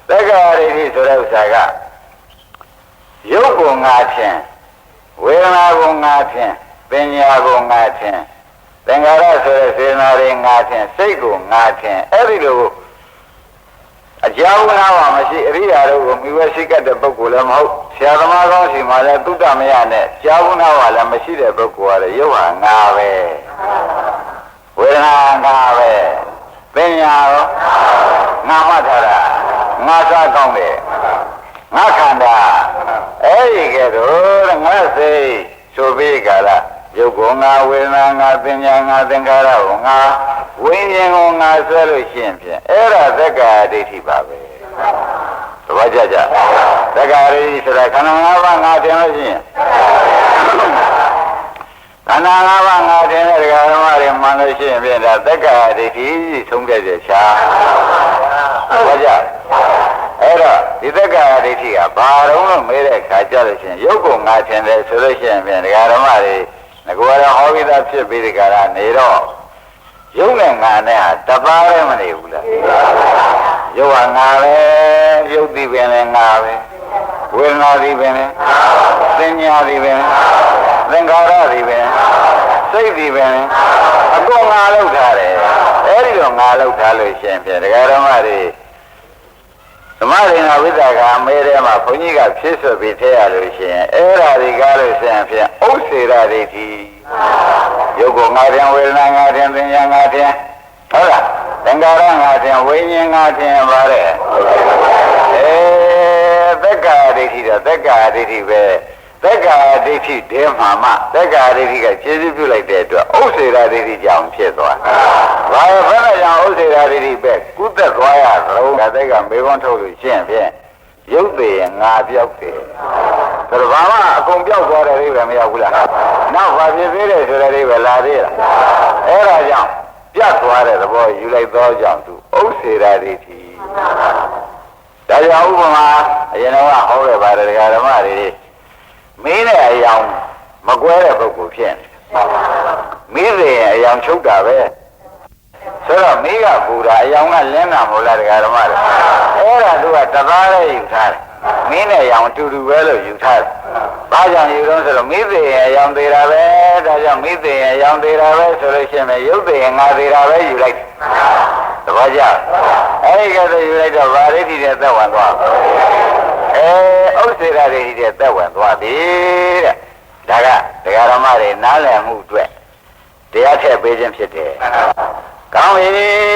[SPEAKER 1] သက်ကာယဒိဋ္ဌိဆိုတဲ့ဥစ္စာကရုပ်ကိုငါထင်ဝေဒနာကိုငါထင်ပညာကိုငါထင် သင်္ခါရဆိုတဲ့စေနာတွေငါထင်စိတ်ကိုငါထင်အဲ့ဒီလိုအကြောင်းနာပါမရှိအရိယာတို့ကိုမိဝဲရှိကတဲ့ပုဂ္ဂိုလ်လည်းမဟုတ်ဆရာသမားကောင်းစီမှာလည်းသုတ္တမယနဲ့ကြောင်းနာပါလည်းမရှိတဲ့ပုဂ္ဂိုလ်ကလည်းရုပ်ဟာငါပဲဝေဒနာငါပဲပညာရောငါမှတ်ထားတာငါစားကောင်းတယ်ငါခန္ဓာအဲ့ဒီကဲတော့ငါစိတ်ဆိုပြီးကြလားရုပ်ကိုငါဝေဒနာငါပညာငါသင်္ခါရကိုငါဝိညာဉ်ကိုငါဆွဲလို့ရှိရင်ဖြင့်အဲ့ဒါသက္ကာဒိဋ္ဌိပါပဲသဘောကျကြသက္ကာဒိဋ္ဌိဆိုတာခန္ဓာ၅ပါးငါထင်လို့ရှိရင်ခန္ဓာ၅ပါးငါထင်တဲ့ဒကာဓမ္မတွေမှန်လို့ရှိရင်ဖြင့်ဒါသက္ကာဒိဋ္ဌိဆုံးဖြတ်ချက်ချာသဘောကျအဲ့တော့ဒီသက္ကာဒိဋ္ဌိကဘာတော့လို့မေးတဲ့ခါကြလို့ရှိရင်ရုပ်ကိုငါထင်တယ်ဆိုလို့ရှိရင်ဖြင့်ဒကာဓမ္မတွေငါကတော့ဟောပြီးသားဖြစ်ပြီးဒီကရနေတော့ရုပ်နဲ့ငါနဲ့ဟာတပါးလည်းမနေဘူးလားရုပ်ဟာငါပဲရုပ်သည်ပင်လည်းငါပဲဝေဒနာသည်ပင်လည်းသင်ညာသည်ပင်သင်္ခါရသည်ပင်စိတ်သည်ပင်အကုန်ငါလောက်ထားတယ်အဲ့ဒီတော့ငါလောက်ထားလို့ရှိရင်ဖြင့်ဒကာဓမ္မတွေသမရိဏဝိသကာမဲထဲမှာဘုန်းကြီးကဖြစ်ဆွပြီးထဲရလို့ရှိရင်အဲ့ဓာဒီကားလို့ရှိရင်ဖြင့်ဥစ္စေရဒိဋ္ဌိရုပ်ကိုငါထင်ဝေဒနာငါထင်သင်ညာငါထင်ဟုတ်လားသင်္ခါရငါထင်ဝိညာဉ်ငါထင်ပါတဲ့သက္ကာဒိဋ္ဌိတော့သက္ကာဒိဋ္ဌိပဲသက္ကာဒိဋ္ဌိတဲမှာမှသက္ကာဒိဋ္ဌိကခြေစွပြုလိုက်တဲ့အတွက်ဥစ္စေရဒိဋ္ဌိကြောင့်ဖြစ်သွားဘာဘယ်နဲ့ကြောင့်ဥစ္စေရဒိဋ္ဌိပဲကုသက်သွားရတော့ဒါသိကမေခွန်းထုတ်လို့ရှင်းဖြင့်ရုပ်သေးငါပြောက်တယ်ဒါတော့ဘာမှအကုန်ပြောက်သွားတဲ့အိဗယ်မရောက်ဘူးလားနောက်ဘာဖြစ်သေးတယ်ဆိုတဲ့အိဗယ်လာသေးလားအဲ့ဒါကြောင့်ပြတ်သွားတဲ့သဘောယူလိုက်သောကြောင့်သူဥစ္စေရဒိဋ္ဌိဒါကြောင့်ဥပမာအရင်ကဟောခဲ့ပါတယ်ဒကာဓမ္မတွေမင်းနဲ့အယောင်မကွဲတဲ့ပုဂ္ဂိုလ်ဖြစ်နေမင်းတွေအယောင်ချုပ်တာပဲဆိုတော့မင်းကပူတာအယောင်ကလင်းတာမဟုတ်လားဒကာဓမ္မတွေအဲ့ဒါသူကတသားလေးယူထားတယ်မင်းနဲ့အယောင်အတူတူပဲလို့ယူထားတယ်ဘာကြောင့်ယူတော့ဆိုတော့မင်းတွေအယောင်သေးတာပဲဒါကြောင့်မင်းတွေအယောင်သေးတာပဲဆိုလို့ရှိရင်ရုပ်တွေငါသေးတာပဲယူလိုက်သဘောကျအဲ့ဒီကတော့ယူလိုက်တော့ဗာရိတိတဲ့သက်ဝင်သွားဥစ္စေရဒိဋ္ဌိတဲ့သက်ဝင်သွားပြီတဲ့ဒါကဒကာဓမ္မတွေနားလည်မှုအတွက်တရားထည့်ပေးခြင်းဖြစ်တယ်ကောင်းပြီ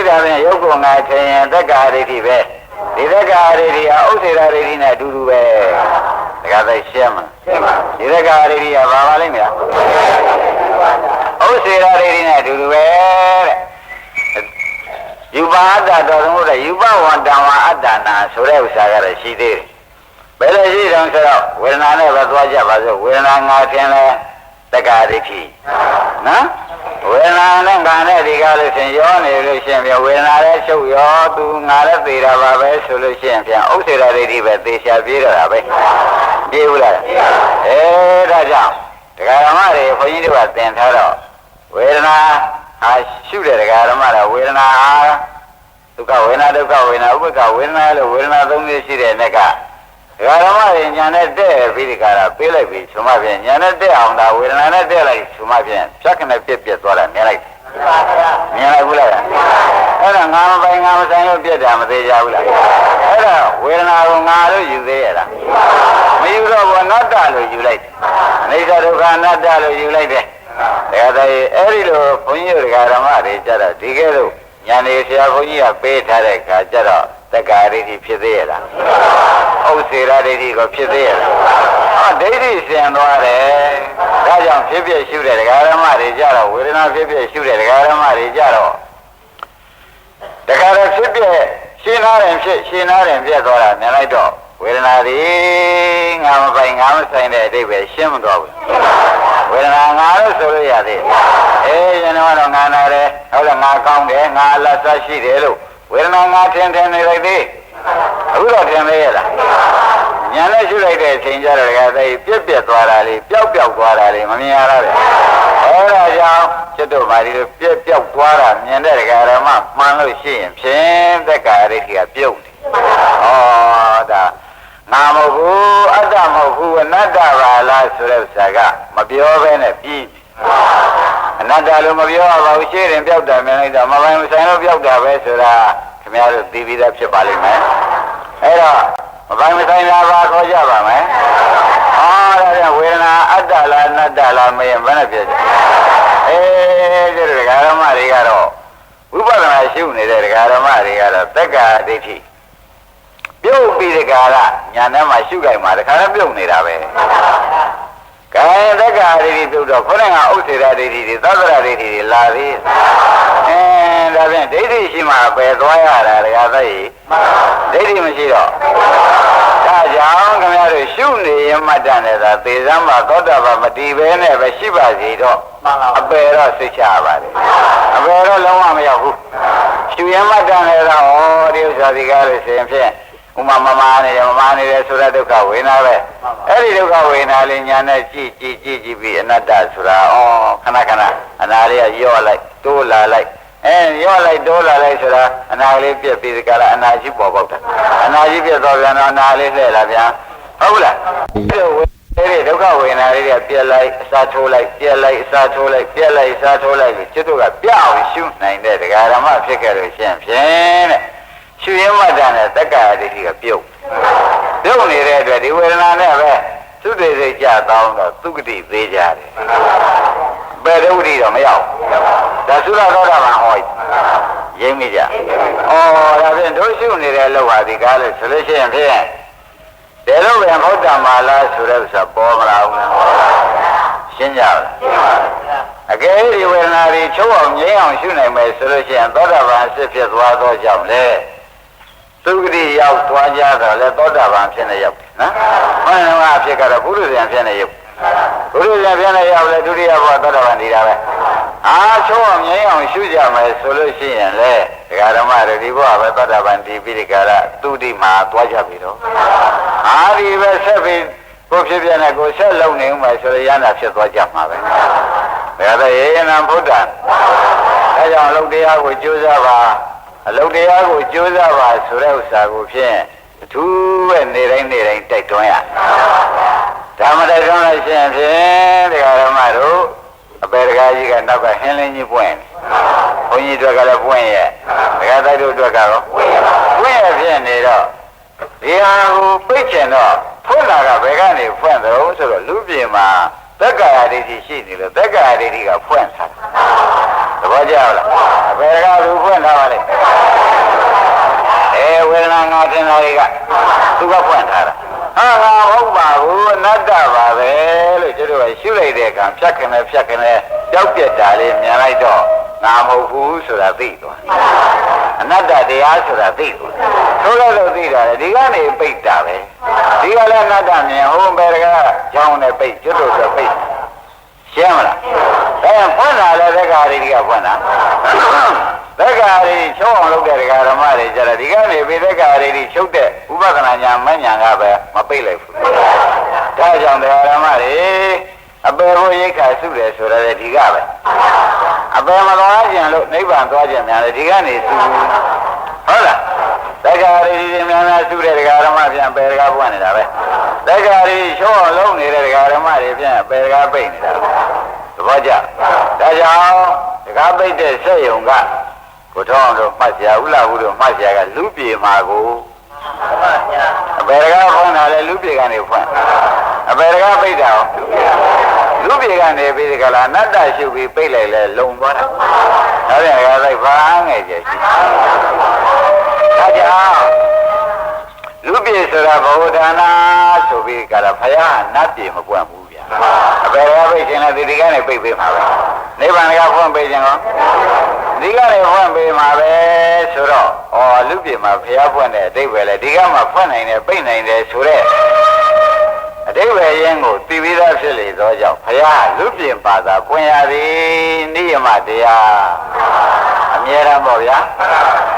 [SPEAKER 1] ဒါဖြင့်ရုပ်ကိုငါထင်ရင်သက္ကာဒိဋ္ဌိပဲဒီသက္ကာဒိဋ္ဌိဟာဥစ္စေရဒိဋ္ဌိနဲ့အတူတူပဲဒကာသိရှင်းမလားဒီသက္ကာဒိဋ္ဌိကဘာပါလိမ့်မလားဥစ္စေရဒိဋ္ဌိနဲ့အတူတူပဲတဲ့ယူပါအတ္တတော်သမုဒ္ဒယူပဝန္တဝအတ္တနာဆိုတဲ့ဥစ္စာကတော့ရှိသေးတယ်ဘယ်လိုရှိတုံးဆိုတော့ဝေဒနာနဲ့ပဲသွားကြပါစို့ဝေဒနာငါထင်လဲသက္ကာဒိဋ္ဌိနော်ဝေဒနာနဲ့ငါနဲ့ဒီကားလို့ရှင်ရောနေလို့ရှင်ပြဝေဒနာလည်းချုပ်ရောသူငါလည်းသေတာပါပဲဆိုလို့ရှင်ပြန်ဥစ္စေရဒိဋ္ဌိပဲသေချာပြေးတော့တာပဲပြေးဘူးလားဒါကြောင့်ဒကာဓမ္မတွေဘုန်းကြီးတို့ကသင်ထားတော့ဝေဒနာဟာရှုတဲ့ဒကာဓမ္မတွေဝေဒနာဟာဒုက္ခဝေဒနာဒုက္ခဝေဒနာဥပ္ပခဝေဒနာလို့ဝေဒနာ၃မျိုးရှိတဲ့နဲ့ကဒကာဓမ္မတွေညာနဲ့တဲ့ပြီးဒီကရာပေးလိုက်ပြီးဆိုမှပြန်ညာနဲ့တဲ့အောင်ဒါဝေဒနာနဲ့တဲ့လိုက်ဆိုမှပြန်ဖြတ်ခနဲ့ပြက်ပြက်သွားတာမြင်လိုက်မြင်လိုက်ဘူးလားအဲ့ဒါငါမပိုင်ငါမဆိုင်လို့ပြက်တာမသေးကြဘူးလားအဲ့ဒါဝေဒနာကိုငါလို့ယူသေးရလားမယူတော့ဘူးအနတ္တလို့ယူလိုက်အနိစ္စဒုက္ခအနတ္တလို့ယူလိုက်တယ်ဒါကြတဲ့အဲ့ဒီလိုဘုန်းကြီးတို့ဒကာဓမ္မတွေကြတော့ဒီကဲတော့ညာနေဆရာဘုန်းကြီးကပေးထားတဲ့အခါကျတော့သက္ကာဒိဋ္ဌိဖြစ်သေးရလားဥစ္စေရဒိဋ္ဌိကိုဖြစ်သေးရလားဒိဋ္ဌိစင်သွားတယ်ဒါကြောင့်ဖြစ်ဖြစ်ရှုတဲ့ဒကာဓမ္မတွေကြတော့ဝေဒနာဖြစ်ဖြစ်ရှုတဲ့ဒကာဓမ္မတွေကြတော့ဒကာရဖြစ်ဖြစ်ရှင်းနာတယ်ဖြစ်ရှင်းနာတယ်ပြတ်သွားတာမြင်လိုက်တော့ဝေဒနာတွေငါမပိုင်ငါမဆိုင်တဲ့အတိတ်ပဲရှင်းမသွားဘူးဝေဒနာငါလို့ဆိုလို့ရသေးရင်တော့ငါနာတယ်ဟုတ်လားငါကောင်းတယ်ငါအလတ်စားရှိတယ်လို့ဝေဒနာငါထင်နေလိုက်သေးအခုတော့ထင်သေးရလားညာနဲ့ရှုလိုက်တဲ့အချိန်ကျတော့ကတည်းကပြက်ပြက်သွားတာလေးပျောက်ပျောက်သွားတာလေးမမြင်ရတော့ဘူးအဲဒါကြောင့်ကျွတ်တို့ပါဒီလိုပြက်ပျောက်သွားတာမြင်တဲ့ဒကာရမမှန်လို့ရှိရင်ဖြင့်သက္ကာရိဋ္ဌိကပြုတ်တယ်ဒါငါမဟုတ်ဘူးအတ္တမဟုတ်ဘူးအနတ္တပါလားဆိုတဲ့ဥစ္စာကမပြောဘဲနဲ့ပြီးမ အနတ္တလို့မပြောရပါဘူးရှင်းရင်ပြောက်တာမြင်လိုက်တော့မပိုင်မဆိုင်လို့ပြောက်တာပဲဆိုတာခင်ဗျားတို့သိပြီးသားဖြစ်ပါလိမ့်မယ်အဲ့တော့မပိုင်မဆိုင်တာပါခေါ်ကြပါမယ်ဟောဒါကြောင့်ဝေဒနာအတ္တလားအနတ္တလားမရင်ဘယ်နဲ့ဖြစ်ကြဒီဒကာဓမ္မတွေကတော့ဝိပဿနာရှုနေတဲ့ဒကာဓမ္မတွေကတော့သက္ကာဒိဋ္ဌိပြုတ်ပြီးဒကာကညာထဲမှာရှုကြိုက်မှာတခါလည်းပြုတ်နေတာပဲကဲသက္ကာဒိဋ္ဌိပြုတ်တော့ခေါင်းကဥစ္စေရာဒိဋ္ဌိတွေသတ္တရာဒိဋ္ဌိတွေလာသေးဒါဖြင့်ဒိဋ္ဌိရှိမှပယ်သွားရတာဒကာသိဒိဋ္ဌိမရှိတော့ဒါကြောင့်ခင်ဗျားတို့ရှုနေရင်မှတ်တတ်နေတာသေစမ်းမှာသောတာပန်မတည်ပဲနဲ့ပဲရှိပါစီတော့အပယ်တော့စိတ်ချပါတယ်အပယ်တော့လုံးဝမရောက်ဘူးရှုရင်မှတ်တတ်နေတာဟောဒီဥစ္စာဒီကားလို့ဆိုရင်ဖြင့်ဥမာမမာနေတယ်ဆိုတဲ့ဒုက္ခဝေဒနာပဲအဲ့ဒီဒုက္ခဝေဒနာလေးညာနဲ့ကြည့်ပြီးအနတ္တဆိုတာခဏခဏအနာလေးကရော့လိုက်တိုးလာလိုက်ရော့လိုက်တိုးလာလိုက်ဆိုတာအနာလေးပြက်ပြီးဒီကလာအနာကြီးပေါ်ပေါက်တာအနာကြီးပြက်တော့ပြန်တော့အနာလေးလှည့်လာပြန်ဟုတ်လားအဲ့ဒီဒုက္ခဝေဒနာလေးကပြက်လိုက်အစာထိုးလိုက်ပြက်လိုက်အစာထိုးလိုက်ပြက်လိုက်အစာထိုးလိုက်ပြီးจิตတို့ကပြောင်းရှုနိုင်တဲ့ဒကာဓမ္မဖြစ်ခဲ့လို့ရှင်းဖြင့်တဲ့ရှုရင်းမှတ်တာနဲ့တက္ကရာဒိဋ္ဌိကပြုတ်နေတဲ့အတွက်ဒီဝေဒနာနဲ့ပဲသုတေစိတ်ကြတောင်းတော့သုကတိသေးကြတယ်ဘယ်ဒုတိတော့မရောက်ဒါသုရသောတာပန်ဟောရိမ့်မိကြဒါဖြင့်တို့ရှုနေတဲ့အလုပ်ဟာဒီကားလို့ဆိုလို့ရှိရင်ဖြင့်ဒီလိုပဲဘုဒ္ဓမာလာဆိုတဲ့ဥစ္စာပေါ်မလာဘူးရှင်းကြလားအကယ်ဒီဝေဒနာတွေချုပ်အောင်ငြိမ်းအောင်ရှုနိုင်မယ်ဆိုလို့ရှိရင်သောတာပန်အစစ်ဖြစ်သွားသောကြောင့်လေသုဂတိရောက်သွားကြတော့လေသောတာပန်ဖြစ်နေရောက်နော်ဘယ်တော့အဖြစ်ကတော့ဘုရုဇဉ်ဖြစ်နေရောက်ဘုရုဇဉ်ဖြစ်နေရောက်လေဒုတိယဘောသောတာပန်နေတာပဲချုပ်အောင်ငြိမ်းအောင်ရှုကြမယ်ဆိုလို့ရှိရင်လေဒကာဓမ္မတွေဒီဘောပဲသောတာပန်ဒီပြီးဒီကရသူတိမှာသွားကြပြီတော့ဒီပဲဆက်ပြီးကိုဖြစ်ပြနေကိုဆက်လုံနေဦးမယ်ဆိုရရနာဖြစ်သွားကြမှာပဲဒါတော့ယေယနာဘုဒ္ဓအဲကြောင့်အလုတ်တရားကိုကြိုးစားပါအလုတ်တရားကိုကြိုးစားပါဆိုတဲ့ဥစ္စာကိုဖြင့်အထူးပဲနေတိုင်းတိုက်တွန်းရဓမ္မတိုက်တွန်းလို့ရှိရင်ဖြင့်ဒကာဓမ္မတို့အပေဒကာကြီးကနောက်ကဟင်းလင်းကြီးပွင့်ဘုန်းကြီးတို့ကလည်းပွင့်ရဲ့ဒကာတိုက်တို့အတွက်ကတော့ပွင့်ရဖြစ်နေတော့ဒီဟာကိုပိတ်ချင်တော့ဖွင့်လာကဘယ်ကနေဖွင့်တယ်ဆိုတော့လူပြေမှာသက္ကာယဒိဋ္ဌိရှိနေလို့သက္ကာယဒိဋ္ဌိကဖွင့်ထားတာသဘောကျလားဘယ်ကလူဖွင့်ထားပါလဲဝေဒနာငါထင်တာတွေကသူကဖွင့်ထားတာငါဟုတ်ပါဘူးအနတ္တပါပဲလို့ကျတို့ကရှုလိုက်တဲ့အခါဖြတ်ခနဲ့ကြောက်ပြက်တာလေးမြင်လိုက်တော့ငါမဟုတ်ဘူးဆိုတာသိသွားအနတ္တတရားဆိုတာသိသွားထိုးလို့သိတာလေဒီကနေပိတ်တာပဲဒီကလည်းအနတ္တမြင်ဟိုဘယ်ကကြောင်းနဲ့ပိတ်ကျတို့ဆိုပိတ်ရှင်းမလားဒါဖွင့်လာတဲ့သက္ကာရိကဖွင့်တာသက္ကာရိချုပ်အောင်လုပ်တဲ့ဒကာဓမ္မတွေကြတယ်ဒီကနေပြီးသက္ကာရိချုပ်တဲ့ဥပဒနာညာမညာကပဲမပိတ်လိုက်ဘူးဒါကြောင့်ဒကာဓမ္မတွေအပေဘုရိခါစုတယ်ဆိုတော့ဒီကပဲအပေမသွားခြင်းလို့နိဗ္ဗာန်သွားခြင်းများတယ်ဒီကနေစုဟုတ်လားသက္ကာရိများစုတဲ့ဒကာဓမ္မပြန်ပေဒကာပွင့်နေတာပဲသက္ကာရိချုပ်အောင်လုပ်နေတဲ့ဒကာဓမ္မတွေပြန်ပေဒကာပိတ်နေတာသဘောကျဒါကြောင့်ဒကာပိတ်တဲ့စက်ယုံကကိုထောင်းတို့မှတ်ပြဥလာဟုတို့မှတ်ပြကလူပြေမှာကိုအပေဒကာဖွင့်တာလေလူပြေကနေဖွင့်အပေဒကာပိတ်တာလူပြေကနေပြီးဒီကလာအနတ္တရှုပြီးပိတ်လိုက်လဲလုံသွားတာဒါပြန်ကလိုက်ဘာငယ်ကျရှိဒါကြောင့်လူပြေဆိုတာဘဝဒါနာဆိုပြီးကလာဖယားနတ်ပြေမပွင့်ဘူးဗျာအပေဒကာပိတ်ခြင်းလည်းဒီကနေပိတ်ပေးမှာပဲနိဗ္ဗာန်ကဖွင့်ပေးခြင်းရောဒီကလည်းဖွင့်ပေးမှာပဲဆိုတော့လူပြေမှာဖျားဖွင့်တဲ့အဓိပ္ပာယ်လေဒီကမှဖွင့်နိုင်တယ်ပိတ်နိုင်တယ်ဆိုတဲ့အဓိပ္ပာယ်ရင်းကိုသိပြီးသားဖြစ်လေသောကြောင့်ဖျားလူပြေပါသာပွင့်ရသည်နိယမတရားအမြဲတမ်းပေါ့ဗျာ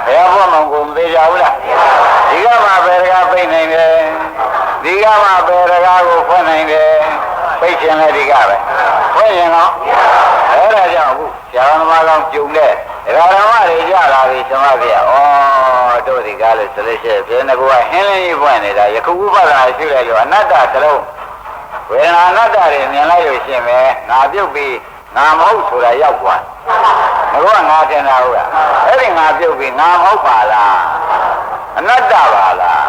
[SPEAKER 1] ဖျားဖွင့်မှကိုမသေးကြဘူးလားဒီကမှဘယ်တကားပိတ်နိုင်တယ်ဒီကမှဘယ်တကားကိုဖွင့်နိုင်တယ်ပိတ်ခြင်းလည်းဒီကပဲဖွင့်ရင်တော့အဲ့ဒါကြောင့်အခုဆရာတော်မကောင်းကျုံတဲ့ဒကာဓမ္မတွေကြလာပြီသမပြတို့ဒီကားလို့ဆိုလို့ရှိရင်ပြင်းတကူကဟင်းလင်းကြီးပွင့်နေတာယခုဥပဒနာရှိလိုက်လို့အနတ္တသလုံးဝေဒနာအနတ္တတွေမြင်လိုက်လို့ရှိရင်ပဲငါပြုတ်ပြီး ငါမဟုတ်ဆိုတာရောက်သွားငါကငါထင်တာဟုတ်လားအဲ့ဒီငါပြုတ်ပြီးငါမဟုတ်ပါလားအနတ္တပါလား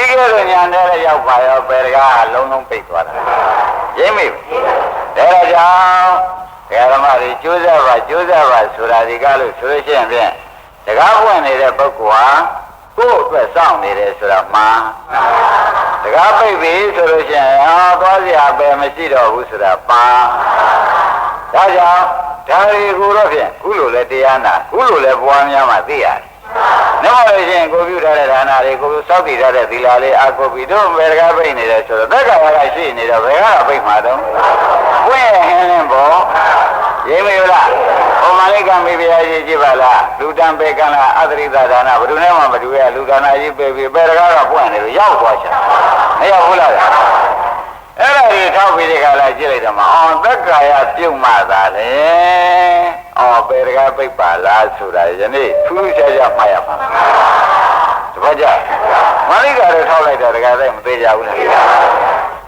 [SPEAKER 1] ဤကဲ့သို့ညာတဲ့ရောက်ပါရောပေတကားလုံးလုံးပိတ်သွားတာရိမ့်မိဒါကြောင့်ဓမ္မတွေကျိုးစားပါဆိုတာဒီကားလို့ဆိုလို့ရှိရင်ဖြင့်တကားပွင့်နေတဲ့ပုဂ္ဂိုလ်ဟာကိုယ့်အတွက်စောင့်နေတယ်ဆိုတာမှန်တကားပိတ်ပြီဆိုလို့ရှိရင်သွားစရာပဲမရှိတော့ဘူးဆိုတာပါဒါကြောင့်ဒါတွေကိုတော့ဖြင့်ခုလိုလဲတရားနာခုလိုလဲပွားများမှသိရတယ်။နောက်လို့ရှိရင်ကိုပြုထားတဲ့ဒါနာတွေကိုစောင့်တည်ထားတဲ့သီလလေးအာကိုပြီးတော့ဘယ်တကားပိတ်နေတယ်ဆိုတော့သက်္ကာရကရှိနေတော့ဘယ်ကပိတ်မှာတော့ပွင့်ဟင်းလင်းပေါ့ရိမ့်မရလားဟောမလိကမေဘုရားကြီးကြည့်ပါလားလူတံပေကံလားအတ္တိသဒါနဘယ်သူနဲ့မှမတူရလူဒါနာကြီးပေပြီးဘယ်တကားကပွင့်နေလို့ရောက်သွားချင်မရောက်ဘူးလားအဲ့ဒါကြီးထောက်ပြီးဒီကလာကြည့်လိုက်တော့မှအော်သက်္ကာယပြုတ်မှသာလေအော်ဘယ်တကားပိတ်ပါလားဆိုတာယနေ့ထူးထူးခြားခြားမှတ်ရမှာတပတ်ကြမလိကတော့ထောက်လိုက်တော့တကားလည်းမသေးကြဘူးလား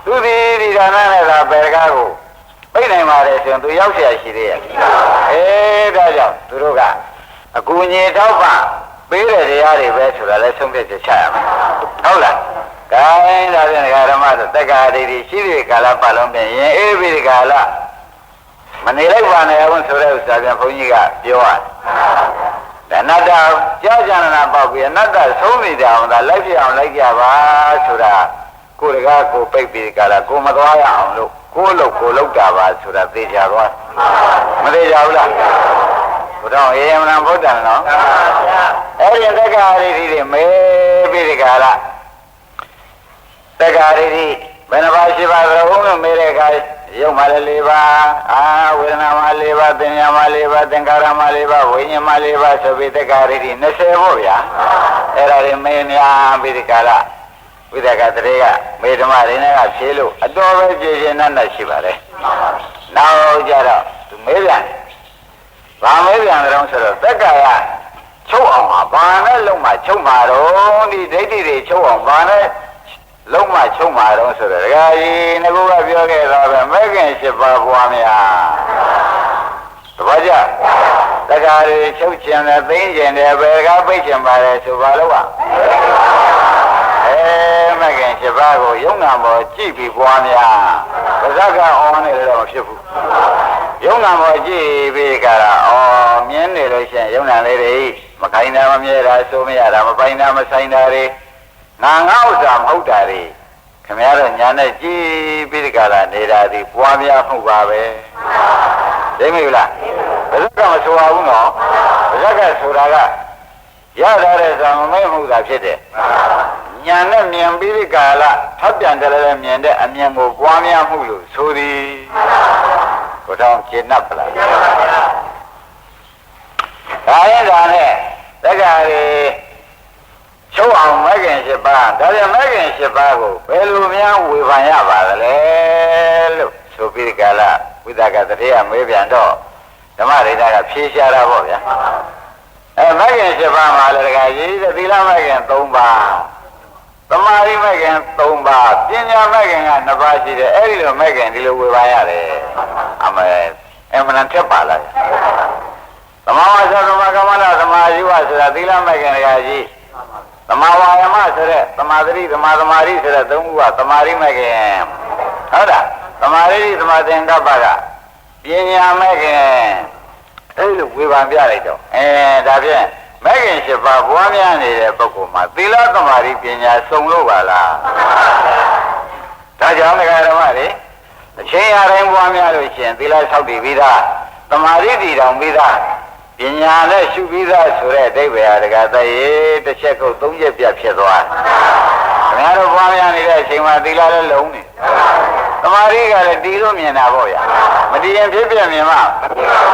[SPEAKER 1] သူဒီဒါနနဲ့သာဘယ်တကားကိုပိတ်နိုင်ပါတယ်ဆိုရင်သူရောက်เสียရှိသေးရဲ့ဒါကြောင့်သူတို့ကအကူအညီထောက်ပံ့ပေးတဲ့တရားတွေပဲဆိုတာလဲဆုံးဖြတ်ချက်ချရမယ်ဟုတ်လားဒါရင်ဒါဖြင့်ဓမ္မဆိုတက္ကရာဒိဋ္ဌိရှိတဲ့ကာလပတ်လုံးပြင်ရင်အေးပြီးဒီကာလမနေလိုက်ပါနဲ့အောင်ဆိုတဲ့ဥစ္စာပြန်ဘုန်းကြီးကပြောရတယ်အနတ္တကြာကြာနာပေါက်ပြီးအနတ္တဆုံးနေတာအောင်ဒါလိုက်ပြအောင်လိုက်ကြပါဆိုတာကိုယ်တကားကိုပိတ်ပြီးဒီကာလကိုမသွားရအောင်လို့ကိုယ်လောက်တာပါဆိုတာသိကြသွားမသိကြဘူးလားဘုရားအေယမနဗုဒ္ဓံနော်အဲ့ဒီတက္ကရာဒိဋ္ဌိတွေမေးပြီးဒီကာလတက္ကရာဒိဋ္ဌိဘယ်နှပါးရှိပါသလဲလို့မေးတဲ့အခါရုပ်မှလည်း၄ပါးဝေဒနာမှ၄ပါးသင်ညာမှ၄ပါးသင်္ခါရမှ၄ပါးဝိညာဉ်မှ၄ပါးဆိုပြီးတက္ကရာဒိဋ္ဌိ20ပေါ့ဗျာအဲ့ဒါတွေမေးများပြီးဒီကာလဝိသကတရေကမေဓမ္မတွေနဲ့ကဖြေလို့အတော်ပဲပြည့်စုံနဲ့ရှိပါလေနောက်ကြတော့သူမေးပြန်ဗာမေးပြန်တယ်ဆိုတော့တက္ကရာချုပ်အောင်ပါဘာနဲ့လုံးမှချုပ်မှာတော့ဒီဒိဋ္ဌိတွေချုပ်အောင်ဘာနဲ့လုံးမချုပ်မှာတော့ဆိုတော့ဒကာကြီးငါကပြောခဲ့တော့ပဲမဲခင်7ပါးပွားများတပည့်ကြဒကာကြီးချုပ်ကျင်တယ်သိမ့်ကျင်တယ်ဘယ်ကပိတ်ကျင်ပါလဲဆိုပါလို့မဲခင်7ပါးကိုယုံနာမောကြည့်ပြီးပွားများပါဇက်ကအောင်းနေလည်းမဖြစ်ဘူးယုံနာမောကြည့်ပြီးကြတာမြင်နေလို့ရှိရင်ယုံနာလေးတွေမခိုင်းတာမမြဲတာဆိုမရတာမပိုင်တာမဆိုင်တာတွေငါဥစ္စာမဟုတ်တာတွေခင်ဗျားတို့ညာနဲ့ကြည်ပြီးဒီကလာနေတာဒီပွားများမှုပါပဲသိမိလားဘယ်လိုကမဆိုပါဘူးနော်ဘယ်လိုကဆိုတာကရထားတဲ့ဇာမမဲမှုသာဖြစ်တယ်ညာနဲ့မြင်ပြီးဒီကလာထပ်ပြန်တယ်လည်းမြင်တဲ့အမြင်ကိုပွားများမှုလို့ဆိုသည်ကိုတောင်းကျင့်납ပလားဒါရင်ဒါနဲ့တက္ကရာချုပ်အောင်မဲခင်7ပါးဒါပြန်မဲခင်7ပါးကိုဘယ်လိုများဝေဖန်ရပါသလဲလို့ဆိုပြီးဒီကလာဝိသကတရေကမေးပြန်တော့ဓမ္မရိဒကဖြေရှားတာပေါ့ဗျာမဲခင်7ပါးမှာလည်းတကကြီးသီလမဲခင်3ပါးသမာဓိမဲခင်3ပါးပညာမဲခင်က2ပါးရှိတယ်အဲ့ဒီလိုမဲခင်ဒီလိုဝေဖန်ရတယ်အမနန်ထက်ပါလားသမာဝါစာသမာကမ္မနာသမာဓိဝဆိုတာသီလမဲခင်တကကြီးသမာဝါယမဆိုတဲ့သမာဓိသမာသမာဓိဆိုတဲ့သုံးခုကသမာဓိမဲ့ခင်ဟုတ်လားသမာဓိသမာသင်္ကပ္ပကပညာမဲ့ခင်အဲ့လိုဝေဖန်ပြလိုက်တော့ဒါဖြင့်မဲ့ခင်7ပါးပွားများနေတဲ့ပုဂ္ဂိုလ်မှာသီလသမာဓိပညာစုံလို့ပါလားဒါကြောင့်ဓမ္မတွေအချိန်အတိုင်းပွားများလို့ရှိရင်သီလဆောက်တည်ပြီးသားသမာဓိတည်တော်ပြီးသားပညာနဲ့ရှုပြီးသားဆိုတဲ့အဓိပ္ပာယ်တကသရေတစ်ချက်ကုတ်3ချက်ပြတ်ဖြစ်သွားတယ်ခင်ဗျားတို့ပွားများနေတဲ့အချိန်မှာသီလလည်းလုံးနေသမာဓိကလည်းတည်လို့မြင်တာပေါ့ဗျာမတည်ရင်ဖြစ်ပြမြင်မှာ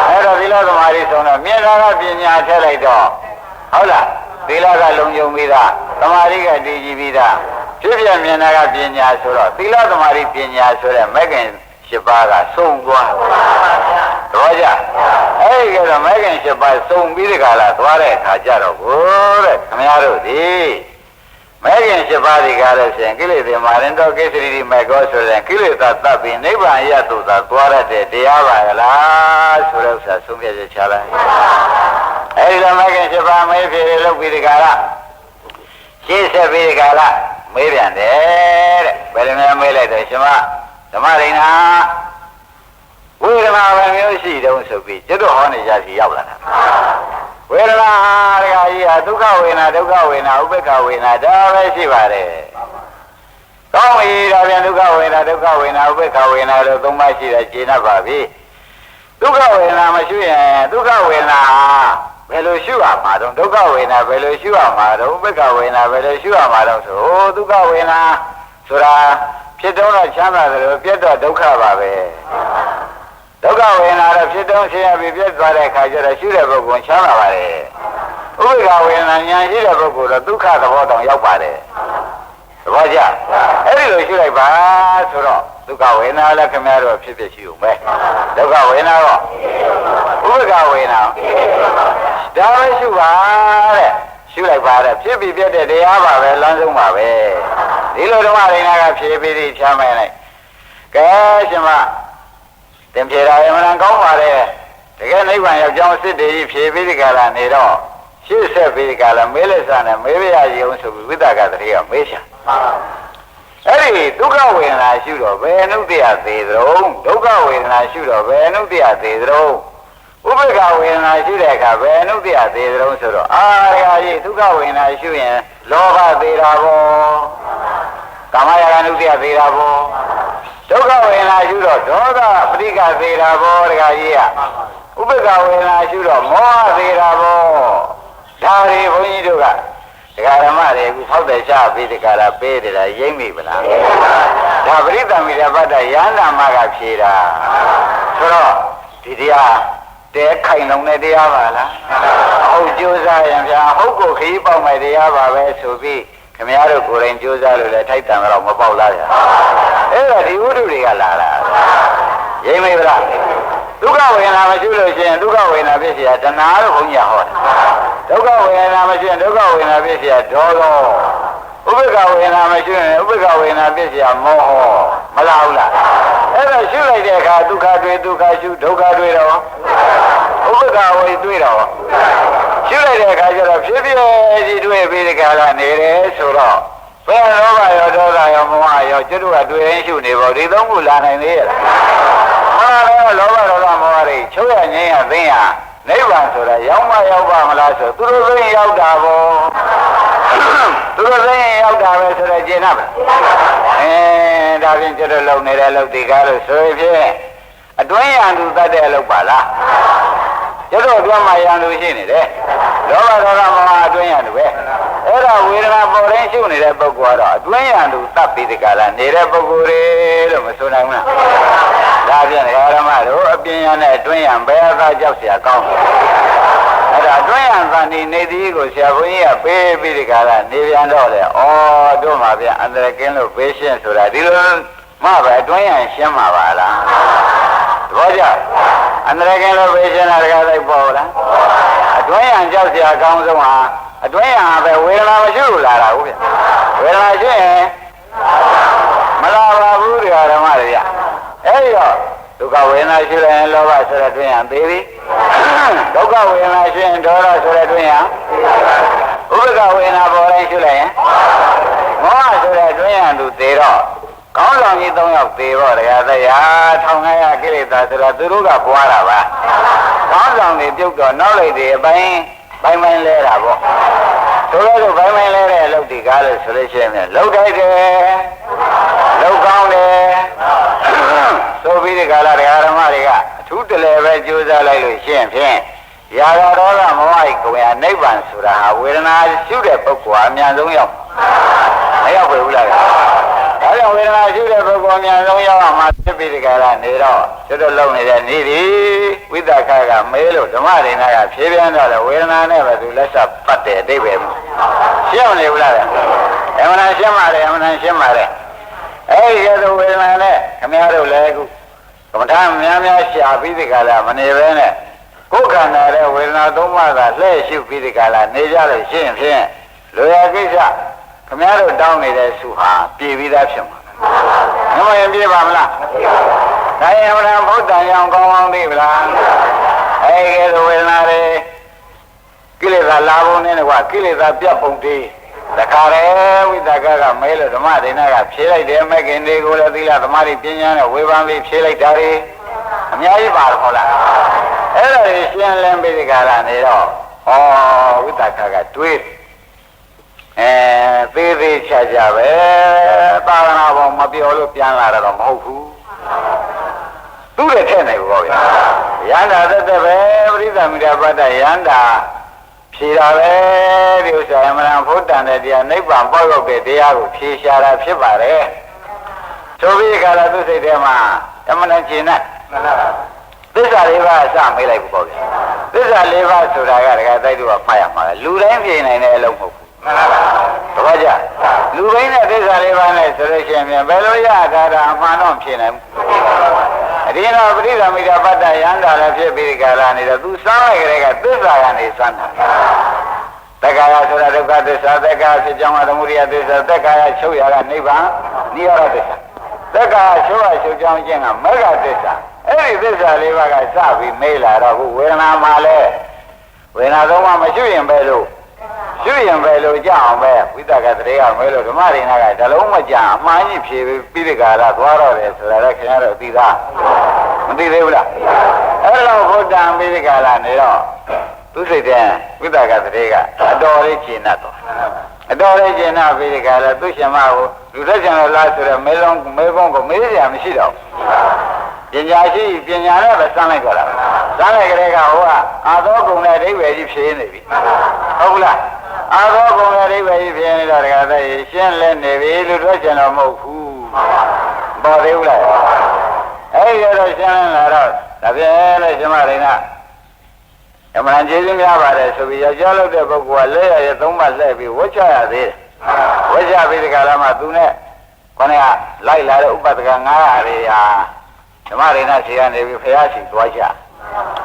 [SPEAKER 1] အဲ့တော့သီလသမာဓိဆုံးတော့မြင်တာကပညာထည့်လိုက်တော့ဟုတ်လားသီလကလုံခြုံပြီးသားသမာဓိကတည်ကြည်ပြီးသားဖြစ်ပြမြင်တာကပညာဆိုတော့သီလသမာဓိပညာဆိုတဲ့မဂ္ဂင်7ပါးကစုံသွားတော့ကြအဲ့ဒီကတော့မဂ္ဂင်7ပါးစုံပြီးဒီကလာသွားတဲ့အခါကျတော့ကိုတဲ့ခင်ဗျားတို့ဒီ မဲခင်7ပါးဒီကားလို့ရှိရင်ကိလေသာမာရင်တော့ကိစ္စရီမေကောဆိုရင်ကိလေသာတပ်ပြီးနိဗ္ဗာန်ရသူသာသွားရတဲ့တရားပါကလားဆိုတော့ဥစ္စာဆုံးဖြတ်ချက်ချလိုက်အဲဒီတော့မဲခင်7ပါးမဲဖြေလို့ပြီးဒီကားလားရှင်းဆက်ပြီးဒီကားလားမေးပြန်တယ်တဲ့ဘယ်လိုများမေးလိုက်တော့ရှင်မဓမ္မရိဏဝေဒနာပဲမျိုးရှိတုံးဆိုပြီးကျွတ်တော်ဟောနေကြစီရောက်လာတာဝေဒနာတခါကြီးဟာဒုက္ခဝေဒနာဒုက္ခဝေဒနာဥပေက္ခဝေဒနာဒါပဲရှိပါတယ်ကောင်းပြီဒါပြန်ဒုက္ခဝေဒနာဒုက္ခဝေဒနာဥပေက္ခဝေဒနာလို့သုံးပါးရှိတယ်ရှင်းတတ်ပါပြီဒုက္ခဝေဒနာမရှိရင်ဒုက္ခဝေဒနာဘယ်လိုရှုရမှာတော့ဒုက္ခဝေဒနာဘယ်လိုရှုရမှာတော့ဥပေက္ခဝေဒနာဘယ်လိုရှုရမှာတော့ဆိုဒုက္ခဝေဒနာဆိုတာဖြစ်တော့ချမ်းသာတယ်လို့ပြတ်တော့ဒုက္ခပါပဲဒုက္ခဝေဒနာတော့ဖြစ်တော့ဆင်းရဲပြီးပြတ်သွားတဲ့အခါကျတော့ရှုတဲ့ပုဂ္ဂိုလ်ချမ်းသာပါတယ်ဥပေက္ခဝေဒနာဉာဏ်ရှိတဲ့ပုဂ္ဂိုလ်တော့ဒုက္ခသဘောတောင်ရောက်ပါတယ်သဘောကျအဲ့ဒီလိုရှုလိုက်ပါဆိုတော့ဒုက္ခဝေဒနာလည်းခင်ဗျားတို့ဖြစ်ဖြစ်ရှိဦးမယ်ဒုက္ခဝေဒနာတော့ဥပေက္ခဝေဒနာဒါပဲရှုပါတဲ့ရှုလိုက်ပါတဲ့ဖြစ်ပြီးပြတ်တဲ့တရားပါပဲလမ်းဆုံးပါပဲဒီလိုဓမ္မရိဏကဖြေပြီးဖြားမယ်လိုက်ကဲရှင်မတင်ဖြေတာအမှန်ကောင်းပါလေတကယ်နိဗ္ဗာန်ရောက်ကြောင်းစစ်တေကြီးဖြေပြီးဒီကလာနေတော့ရှေ့ဆက်ပြီးဒီကလာမေးလက်စားနဲ့မေးပြရည်အောင်ဆိုပြီးဝိသကတည်းကမေးရှာအဲ့ဒီဒုက္ခဝေဒနာရှုတော့ဘယ်နုတ္တရသေးသလုံးဒုက္ခဝေဒနာရှုတော့ဘယ်နုတ္တရသေးသလုံးဥပေက္ခဝေဒနာရှုတဲ့အခါဘယ်နုတ္တရသေးသလုံးဆိုတော့အာရကြီးဒုက္ခဝေဒနာရှုရင်လောဘသေးတာပေါ့ကာမရာဂနုတ္တရသေးတာပေါ့ဒုက္ခဝေဒနာရှုတော့ဒေါသပဋိက္ခသေးတာပေါ့တခါကြီးကဥပေက္ခဝေဒနာရှုတော့မောဟသေးတာပေါ့ဒါတွေဘုန်းကြီးတို့ကဒကာဓမ္မတွေအခုဖောက်တယ်ချပြီးဒီကရာပေးတယ်လားရိမ့်မိဗလားဒါပရိသမီရပတ္တယန္တာမကဖြေတာဆိုတော့ဒီတရားတဲခိုင်လုံးတဲ့တရားပါလားဟုတ်ကြိုးစားရင်ဗျာဟုတ်ကိုခီးပေါက်မဲ့တရားပါပဲဆိုပြီးခင်ဗျားတို့ကိုယ်တိုင်ကြိုးစားလို့လည်းထိုက်တန်တော့မပေါက်လားဗျာအဲ့ဒါဒီဝိတုတွေကလာတာရိမ့်မိဗလားဒုက္ခဝေဒနာမရှိလို့ရှိရင်ဒုက္ခဝေဒနာဖြစ်เสียတဏှာလို့ဘုန်းကြီးဟောတယ်ဒုက္ခဝေဒနာမရှိရင်ဒုက္ခဝေဒနာဖြစ်เสียဒေါသဥပေက္ခဝေဒနာမရှိရင်ဥပေက္ခဝေဒနာဖြစ်เสียမောဟမလားဘူးလားအဲ့ဒါရှုလိုက်တဲ့အခါဒုက္ခတွေ့ဒုက္ခရှုဒုက္ခတွေ့တော့ဥပေက္ခဝေတွေ့တော့ရှုလိုက်တဲ့အခါကျတော့ဖြစ်ဖြစ်ကြီးတွေ့ပြီးဒီကလာနေတယ်ဆိုတော့ဘယ်လောဘရောဒေါသရောမောဟရောကျွတ်တို့ကတွေ့ရင်ရှုနေပေါ့ဒီသုံးခုလာနိုင်သေးရဲ့လားလောဘဒေါသမောဟတွေချုပ်ရငြိမ်းရသိရနိဗ္ဗာန်ဆိုတာရောက်မှရောက်ပါမလားဆိုသူတို့သိရင်ရောက်တာပေါ့သူတို့သိရင်ရောက်တာပဲဆိုတော့ကျင်납ဒါဖြင့်ကျွတ်တို့လုံနေတဲ့အလုပ်ဒီကားလို့ဆိုဖြင့်အတွင်းရန်သူတတ်တဲ့အလုပ်ပါလားကျွတ်တို့အတွင်းမှာရန်သူရှိနေတယ်လောဘဒေါသမောဟအတွင်းရန်သူပဲအဲ့ဒါဝေဒနာပေါ်တိုင်းရှုနေတဲ့ပုဂ္ဂိုလ်ကတော့အတွင်းရန်သူတတ်ပြီးဒီကလာနေတဲ့ပုဂ္ဂိုလ်တွေလို့မဆိုနိုင်ဘူးလားဒါဖြင့်ဓမ္မတို့အပြင်ရနဲ့အတွင်းရဘယ်အခါကြောက်เสียကောင်းအဲ့ဒါအတွင်းရသာနေသည်ကိုဆရာဘုန်းကြီးကပေးပြီးဒီကလာနေပြန်တော့လေဩတို့မှာဗျအန္တရာယ်ကင်းလို့ဘေးရှင်းဆိုတာဒီလိုမှပဲအတွင်းရရှင်းမှာပါလားသဘောကျအန္တရာယ်ကင်းလို့ဘေးရှင်းတာတကားလိုက်ပေါ်လားအတွင်းရကြောက်เสียကောင်းဆုံးဟာအတွင်းရပဲဝေဒနာမရှိလို့လာတာဟုတ်ဗျဝေဒနာရှိရင်မလာပါဘူးဓမ္မတွေဗျအဲ့ဒီတော့ဒုက္ခဝေဒနာရှိရင်လောဘဆိုတဲ့တွင်ရသေးပြီဒုက္ခဝေဒနာရှိရင်ဒေါသဆိုတဲ့တွင်ရဥပ္ပကဝေဒနာပေါ်တိုင်းရှိလိုက်ရင်မောဟဆိုတဲ့တွင်ရသူသေးတော့ကောင်းဆောင်ကြီး၃ယောက်သေးတော့တရားတရား1500ကိလေသာဆိုတော့သူတို့ကပွားတာပါကောင်းဆောင်တွေပြုတ်တော့နောက်လိုက်တွေအပိုင်းပိုင်းလဲတာပေါ့ဆိုတော့ပိုင်းလဲတဲ့အလုပ်ဒီကားလို့ဆိုလို့ရှိရင်လှုပ်တိုက်တယ်လှုပ်ကောင်းတယ်ဆိုပြီးဒီကာလတရားဓမ္မတွေကအထူးတလဲပဲကြိုးစားလိုက်လို့ရှိရင်ဖြင့်ရာဂဒေါသမောဟိကိုယ်ရနိဗ္ဗာန်ဆိုတာဟာဝေဒနာရှုတဲ့ပုဂ္ဂိုလ်အများဆုံးရောက်မရောက်ဘူးလားဒါကြောင့်ဝေဒနာရှုတဲ့ပုဂ္ဂိုလ်အများဆုံးရောက်မှဖြစ်ပြီးဒီကာလနေတော့ကျွတ်လုံနေတဲ့နေ့ဒီဝိသကကမဲလို့ဓမ္မဒေနာကဖြေးပြန်တော့လေဝေဒနာနဲ့ပဲသူလက်ဆက်ပတ်တဲ့အတိတ်ပဲရှင်းမနေဘူးလားအမှန်ရှင်းပါတယ်အမှန်ရှင်းပါတယ်အဲ့ဒီကဝေဒနာနဲ့ခင်ဗျားတို့လည်းအခုကမ္မထာများရှာပြီးဒီကလာမနေပဲနဲ့ကိုယ်ခန္ဓာရဲ့ဝေဒနာသုံးပါးသာလှည့်ရှုပြီးဒီကလာနေကြလို့ရှင်းဖြင့်လူရကိစ္စ ခမရတို့တောင်းနေတဲ့စုဟာပြေပြီးသားဖြစ်မှာမမရင်ပြေပါမလားဒါရင်အမှန်ဘုဒ္ဓံရောင်ကောင်းကောင်းသိပလားအဲ့ကဲဆိုဝေဒနာတွေကိလေသာလာပုံနဲ့ကွာကိလေသာပြတ်ပုံတည်းတခါလေဝိသကကမဲလို့ဓမ္မဒိဏကဖြေလိုက်တယ်မဲ့ခင်တွေကိုလည်းသီလသမာဓိပညာနဲ့ဝေဖန်ပြီးဖြေလိုက်တာတွေအများကြီးပါတော့ဟုတ်လားအဲ့ဒါတွေရှင်းလင်းပြီးဒီကလာနေတော့ဩဝိသကကတွေးသေးသေးချာချာပဲသာသနာပေါ်မပြောလို့ပြန်လာတော့မဟုတ်ဘူးသူ့ရဲ့ထက်နေဘူးပေါ့ဗျာရန္တာသက်သက်ပဲပရိသမီရပတ္တရန္တာဖြေတာပဲဒီဥစ္စာအမှန်ဘုဒ္ဓံတဲ့တရားနိဗ္ဗာန်ပေါရောက်တဲ့တရားကိုဖြေရှာတာဖြစ်ပါတယ်ဆိုပြီးခါလာသူစိတ်ထဲမှာအမှန်ကျင်တဲ့သစ္စာလေးပါးအစမေးလိုက်ဘူးပေါ့ဗျာသစ္စာလေးပါးဆိုတာကတကယ်တိုက်တော့ဖတ်ရမှာလူတိုင်းဖြေနိုင်တဲ့အလုပ်မဟုတ်ဘူးတပည့်ကြလူတိုင်းနဲ့သစ္စာလေးပါးနဲ့ဆိုလို့ရှိရင်ဘယ်လိုရတာအမှန်တော့ဖြေနိုင်ဘူးအဒီတော့ပရိသမီရပတ္တယန္တာလည်းဖြစ်ပြီးကြလာနေတော့သူစမ်းလိုက်ကြတဲ့ကသစ္စာကနေစမ်းတာတက္ကာယဆိုတာဒုက္ခသစ္စာတက္ကာဖြစ်ကြောင်းကသမုဒိယသစ္စာတက္ကာယချုပ်ရကနိဗ္ဗာန်နိရောဓသစ္စာတက္ကာယချုပ်ရချုပ်ကြောင်းခြင်းကမေဃသစ္စာအဲ့ဒီသစ္စာလေးပါးကစပြီးမေးလာတော့ခုဝေဒနာမှာလဲဝေဒနာသုံးပါးမရှိရင်ပဲလို့ရှိရင်ပဲလို့ကြအောင်ပဲဝိသကတရေကမဲလို့ဓမ္မရိနာကဓလုံးမကြအမှန်ကြီးဖြေပြီးဒီကလာသွားတော့တယ်ဆိုတာလည်းခင်ဗျားတို့သိသားမသိသေးဘူးလားအဲ့တော့ဘုဒ္ဓံပြီးဒီကလာနေတော့သူစိတ်တဲ့ဝိသကတရေကအတော်လေးရှင်းတတ်တော့အတော်လေးရှင်းတတ်ပြီးဒီကလာသူရှင်မကိုလူသက်ရှင်လို့လားဆိုတော့မဲလုံးမဲကုန်းကိုမေးစရာမရှိတော့ပညာရှိပညာနဲ့ပဲစမ်းလိုက်ကြတာစမ်းလိုက်ကြတဲ့ကဟိုကအာသောကုံနဲ့အဓိပ္ပာယ်ကြီးဖြေနေပြီဟုတ်လားအာသောကုံနဲ့အဓိပ္ပာယ်ကြီးဖြေနေတော့တခါတည်းရှင်းလဲနေပြီလူတို့ကျင်တော့မဟုတ်ဘူးပေါ်သေးဘူးလားအဲ့ဒီတော့ရှင်းလာတော့ဒါပြန်လဲရှင်မရိနာအမှန်ကျေးဇူးများပါတယ်ဆိုပြီးယောက်ျားလုပ်တဲ့ပုဂ္ဂိုလ်ကလက်ရရဲ့သုံးပါလှည့်ပြီးဝှချရသေးတယ်ဝှချပြီးဒီကလာမှသူနဲ့ခေါင်းကလိုက်လာတဲ့ဥပဒက900တွေဟာဓမ္မရိနာရှိကနေပြီးဖရာရှိသွားကြ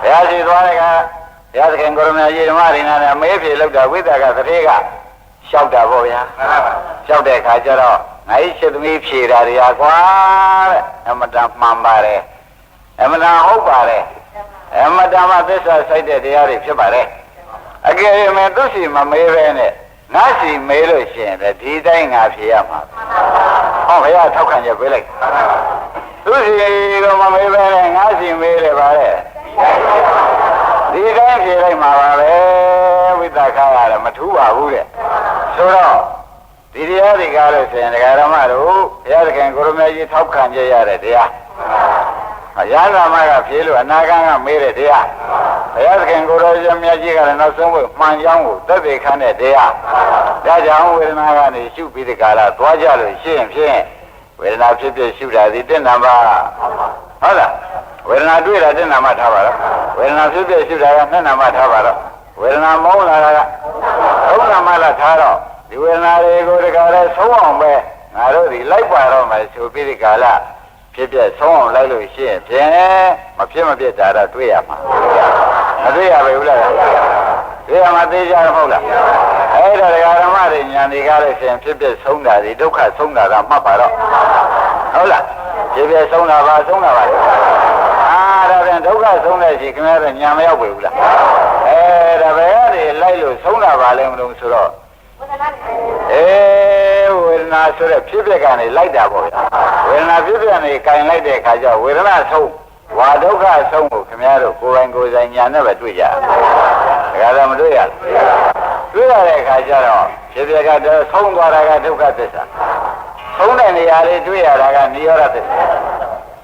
[SPEAKER 1] ဖရာရှိသွားတဲ့ကဘုရားသခင်ကိုရမကြီးဓမ္မရိနာနဲ့အမေးဖြေလောက်တာဝိသကသတိကလျှောက်တာပေါ့ဗျာလျှောက်တဲ့အခါကျတော့ငါ့ရှိသမီးဖြေတာတွေဟာကွာတဲ့အမတန်မှန်ပါတယ်အမတန်ဟုတ်ပါတယ်အမတန်မှသစ္စာစိုက်တဲ့တရားတွေဖြစ်ပါတယ်အကယ်၍သူရှိမမေးပဲနဲ့ငါရှိမေးလို့ရှိရင်ဒီတိုင်းငါဖြေရမှာဟောဘုရားထောက်ခံချက်ပေးလိုက်သူရှိတော့မမေးပဲနဲ့ငါရှိမေးလေပါလေဒီတိုင်းဖြေလိုက်မှာပါပဲဝိသကရတယ်မထူးပါဘူးတဲ့ဆိုတော့ဒီတရားတွေကလို့ဆိုရင်ဒကာရမတို့ဘုရားသခင်ကိုရမကြီးထောက်ခံကြရတဲ့တရားရဟန္တာမကဖြေလို့အနာဂံကမေးတဲ့တရားဘုရားသခင်ကိုရမကြီးကလည်းနောက်ဆုံးဖို့မှန်ကြောင်းကိုသက်သေခံတဲ့တရားဒါကြောင့်ဝေဒနာကနေရှုပြီးဒီကာလသွားကြလို့ရှိရင်ဖြင့်ဝေဒနာဖြစ်ဖြစ်ရှုတာဒီတဏ္ဍပါဟုတ်လားဝေဒနာတွေ့တာတဏ္ဍာမထားပါတော့ဝေဒနာဖြစ်ဖြစ်ရှုတာကနှစ်နာမထားပါတော့ဝေဒနာမုန်းလာတာကသုံးနာမလားထားတော့ဒီဝေဒနာတွေကိုတခါလဲဆုံးအောင်ပဲငါတို့ဒီလိုက်ပါတော့မယ်ဆိုပြီးဒီကာလဖြစ်ဖြစ်ဆုံးအောင်လိုက်လို့ရှိရင်ဖြင့်မဖြစ်မပြတ်တာတော့တွေ့ရမှာမတွေ့ရဘူးလားတွေ့ရမှာသိကြရမဟုတ်လားအဲ့ဒါဒကာဓမ္မတွေညာတွေကလည်းရှင်ဖြစ်ဖြစ်ဆုံးတာဒီဒုက္ခဆုံးတာကမှတ်ပါတော့ဟုတ်လားဖြစ်ဖြစ်ဆုံးတာပါဆုံးတာပါဒါပြန်ဒုက္ခဆုံးတဲ့ရှိခင်ဗျားတို့ညာမရောက်ပြီဘူးလားဒါပဲလေလိုက်လို့ဆုံးတာပါလဲမလို့ဆိုတော့ဝေဒနာဆိုတဲ့ဖြစ်ဖြစ်ကနေလိုက်တာပေါ့ဗျာဝေဒနာဖြစ်ဖြစ်ကနေကင်လိုက်တဲ့အခါကျဝေဒနာဆုံးဝါဒုက္ခဆုံးကိုခင်ဗျားတို့ကိုယ်ပိုင်ကိုယ်ဆိုင်ညာနဲ့ပဲတွေ့ကြတယ်ဒါကလည်းမတွေ့ရဘူးတွေ့ရတဲ့အခါကျတော့ဖြစ်ဖြစ်ကတော့ဆုံးသွားတာကဒုက္ခသစ္စာဆုံးတဲ့နေရာလေးတွေ့ရတာကနိရောဓသစ္စာ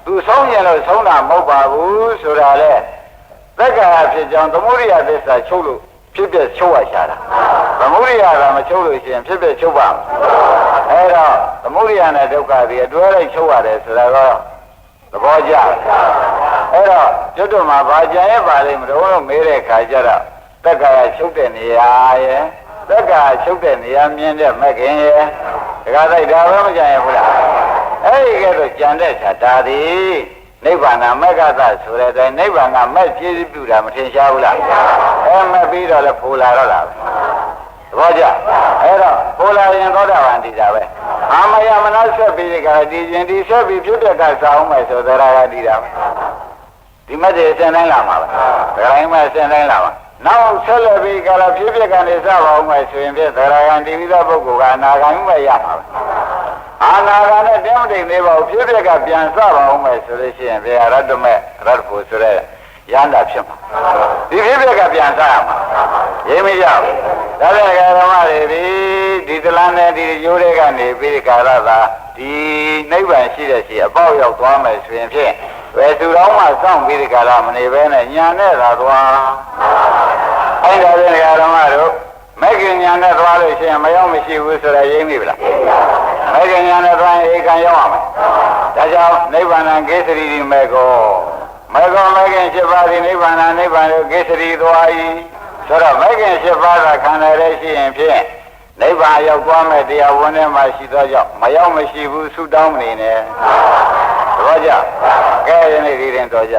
[SPEAKER 1] သူဆုံးရင်လို့ဆုံးတာမဟုတ်ပါဘူးဆိုတာလေသက္ကာယဖြစ်ကြောင်းသမုဒိယသစ္စာချုပ်လို့ဖြစ်ဖြစ်ချုပ်ရရှာတာသမုဒိယကမချုပ်လို့ရှိရင်ဖြစ်ဖြစ်ချုပ်ပါအဲ့တော့သမုဒိယနဲ့ဒုက္ခဒီအတွဲလိုက်ချုပ်ရတယ်ဆိုတာတော့သဘောကျအဲ့တော့ကျွတ်တော်မှာဘာကြံရပါလိမ့်မလို့မေးတဲ့ခါကျတော့သက္ကာယချုပ်တဲ့နေရာရဲ့သက္ကာယချုပ်တဲ့နေရာမြင်တဲ့မက္ခင်ရဲ့ဒါကတိုက်ဒါပဲမကြံရဘူးလားအဲ့ဒီကဲတော့ကြံတဲ့ခြားဒါသည်နိဗ္ဗာန်မက္ခသဆိုတဲ့အတိုင်းနိဗ္ဗာန်ကမဲ့ပြည့်စုံတာမထင်ရှားဘူးလားမက်ပြီးတော့လဲဖိုလာတော့လားသ ဘောကြအဲ့တော့ကိုလာရင်သောတာပန်တည်တာပဲအာမယမနဆက်ပြီးကတည်ခြင်းတည်ဆက်ပြီးဖြစ်တဲ့ကစားအောင်မယ်ဆိုသရကတည်တာပဲဒီမတ်တွေအစဉ်တိုင်းလာမှာပဲဒဂရိုင်းမဲ့အစဉ်တိုင်းလာမှာနောက်ဆက်လက်ပြီးကလည်းဖြစ်ဖြစ်ကနေစပါအောင်မယ်ဆိုရင်ဖြင့်သရဂံတည်ပြီးသောပုဂ္ဂိုလ်ကအနာဂံပဲရမှာပဲအာနာဂံနဲ့တင်းမတိမ်သေးပါဘူးဖြစ်ဖြစ်ကပြန်စပါအောင်မယ်ဆိုလို့ရှိရင်ဗျာရတ္တမေရတ္တဖို့ဆိုတဲ့ရန္တာဖြစ်မှာဒီဖြစ်ဖြစ်ကပြန်စရမှာရေးမရဘူးဒါလည်းဓမ္မတွေဒီသလန်းနဲ့ဒီရိုးတွေကနေပြီးကာရသာဒီနိဗ္ဗာန်ရှိတဲ့ရှိအပေါက်ရောက်သွားမယ်ဆိုရင်ဖြင့်ဘယ်သူတော်မှစောင့်ပြီးကာရမနေဘဲနဲ့ညာနဲ့သာသွားအဲ့ဒါလည်းဓမ္မတို့မဲ့ခင်ညာနဲ့သွားလို့ရှိရင်မရောက်မရှိဘူးဆိုတော့ရေးမိဗလားမဲ့ခင်ညာနဲ့သွားရင်ဧကံရောက်ရမယ်ဒါကြောင့်နိဗ္ဗာန်ကိစ္စရီဒီမဲ့ကောမဲ့ခင်7ပါးဒီနိဗ္ဗာန်နိဗ္ဗာန်ကိုကိစ္စရီသွား၏ဆိုတော့မဲ့ခင်7ပါးကခန္ဓာရဲ့ရှိရင်ဖြင့်နိဗ္ဗာန်ရောက်သွားမဲ့တရားဝန်ထဲမှာရှိသောကြောင့်မရောက်မရှိဘူးဆုတောင်းနေတယ်သဘောကျကဲယနေ့ဒီရင်တော်ကြ